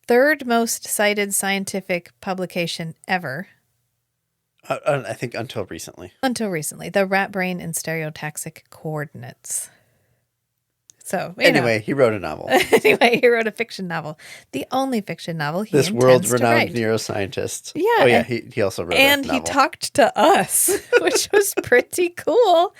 third most cited scientific publication ever. I think until recently. The rat brain and stereotaxic coordinates. So anyway, he wrote a novel. He wrote a fiction novel. The only fiction novel he this intends world-renowned to write. neuroscientist. Yeah. Oh, yeah. He also wrote a novel. And he talked to us, which was pretty cool.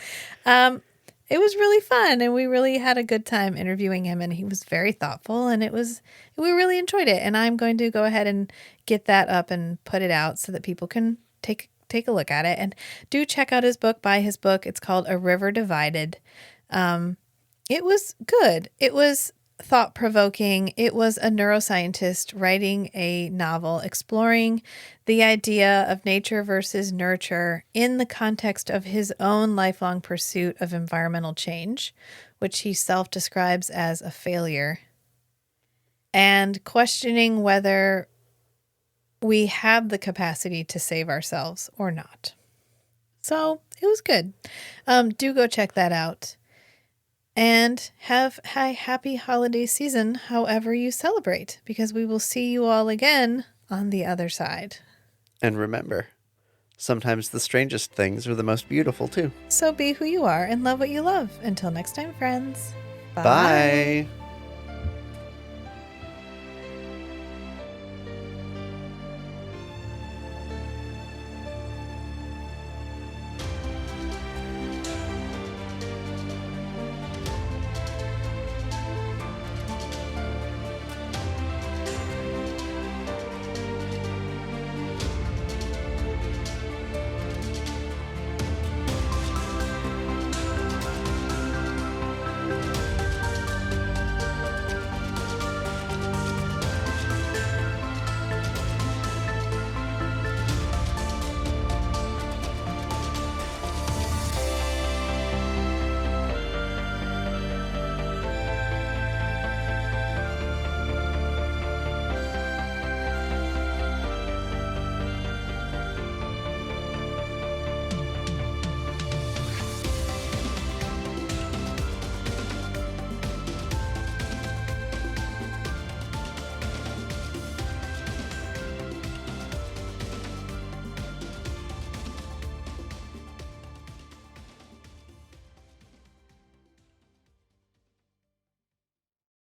It was really fun, and we really had a good time interviewing him, and he was very thoughtful, and we really enjoyed it. And I'm going to go ahead and get that up and put it out so that people can take a look at it. And do check out his book, buy his book. It's called A River Divided. It was good. It was thought-provoking. It was a neuroscientist writing a novel exploring the idea of nature versus nurture in the context of his own lifelong pursuit of environmental change, which he self-describes as a failure, and questioning whether we have the capacity to save ourselves or not. So it was good. Do go check that out. And have a happy holiday season, however you celebrate, because we will see you all again on the other side. And remember, sometimes the strangest things are the most beautiful, too. So be who you are and love what you love. Until next time, friends. Bye.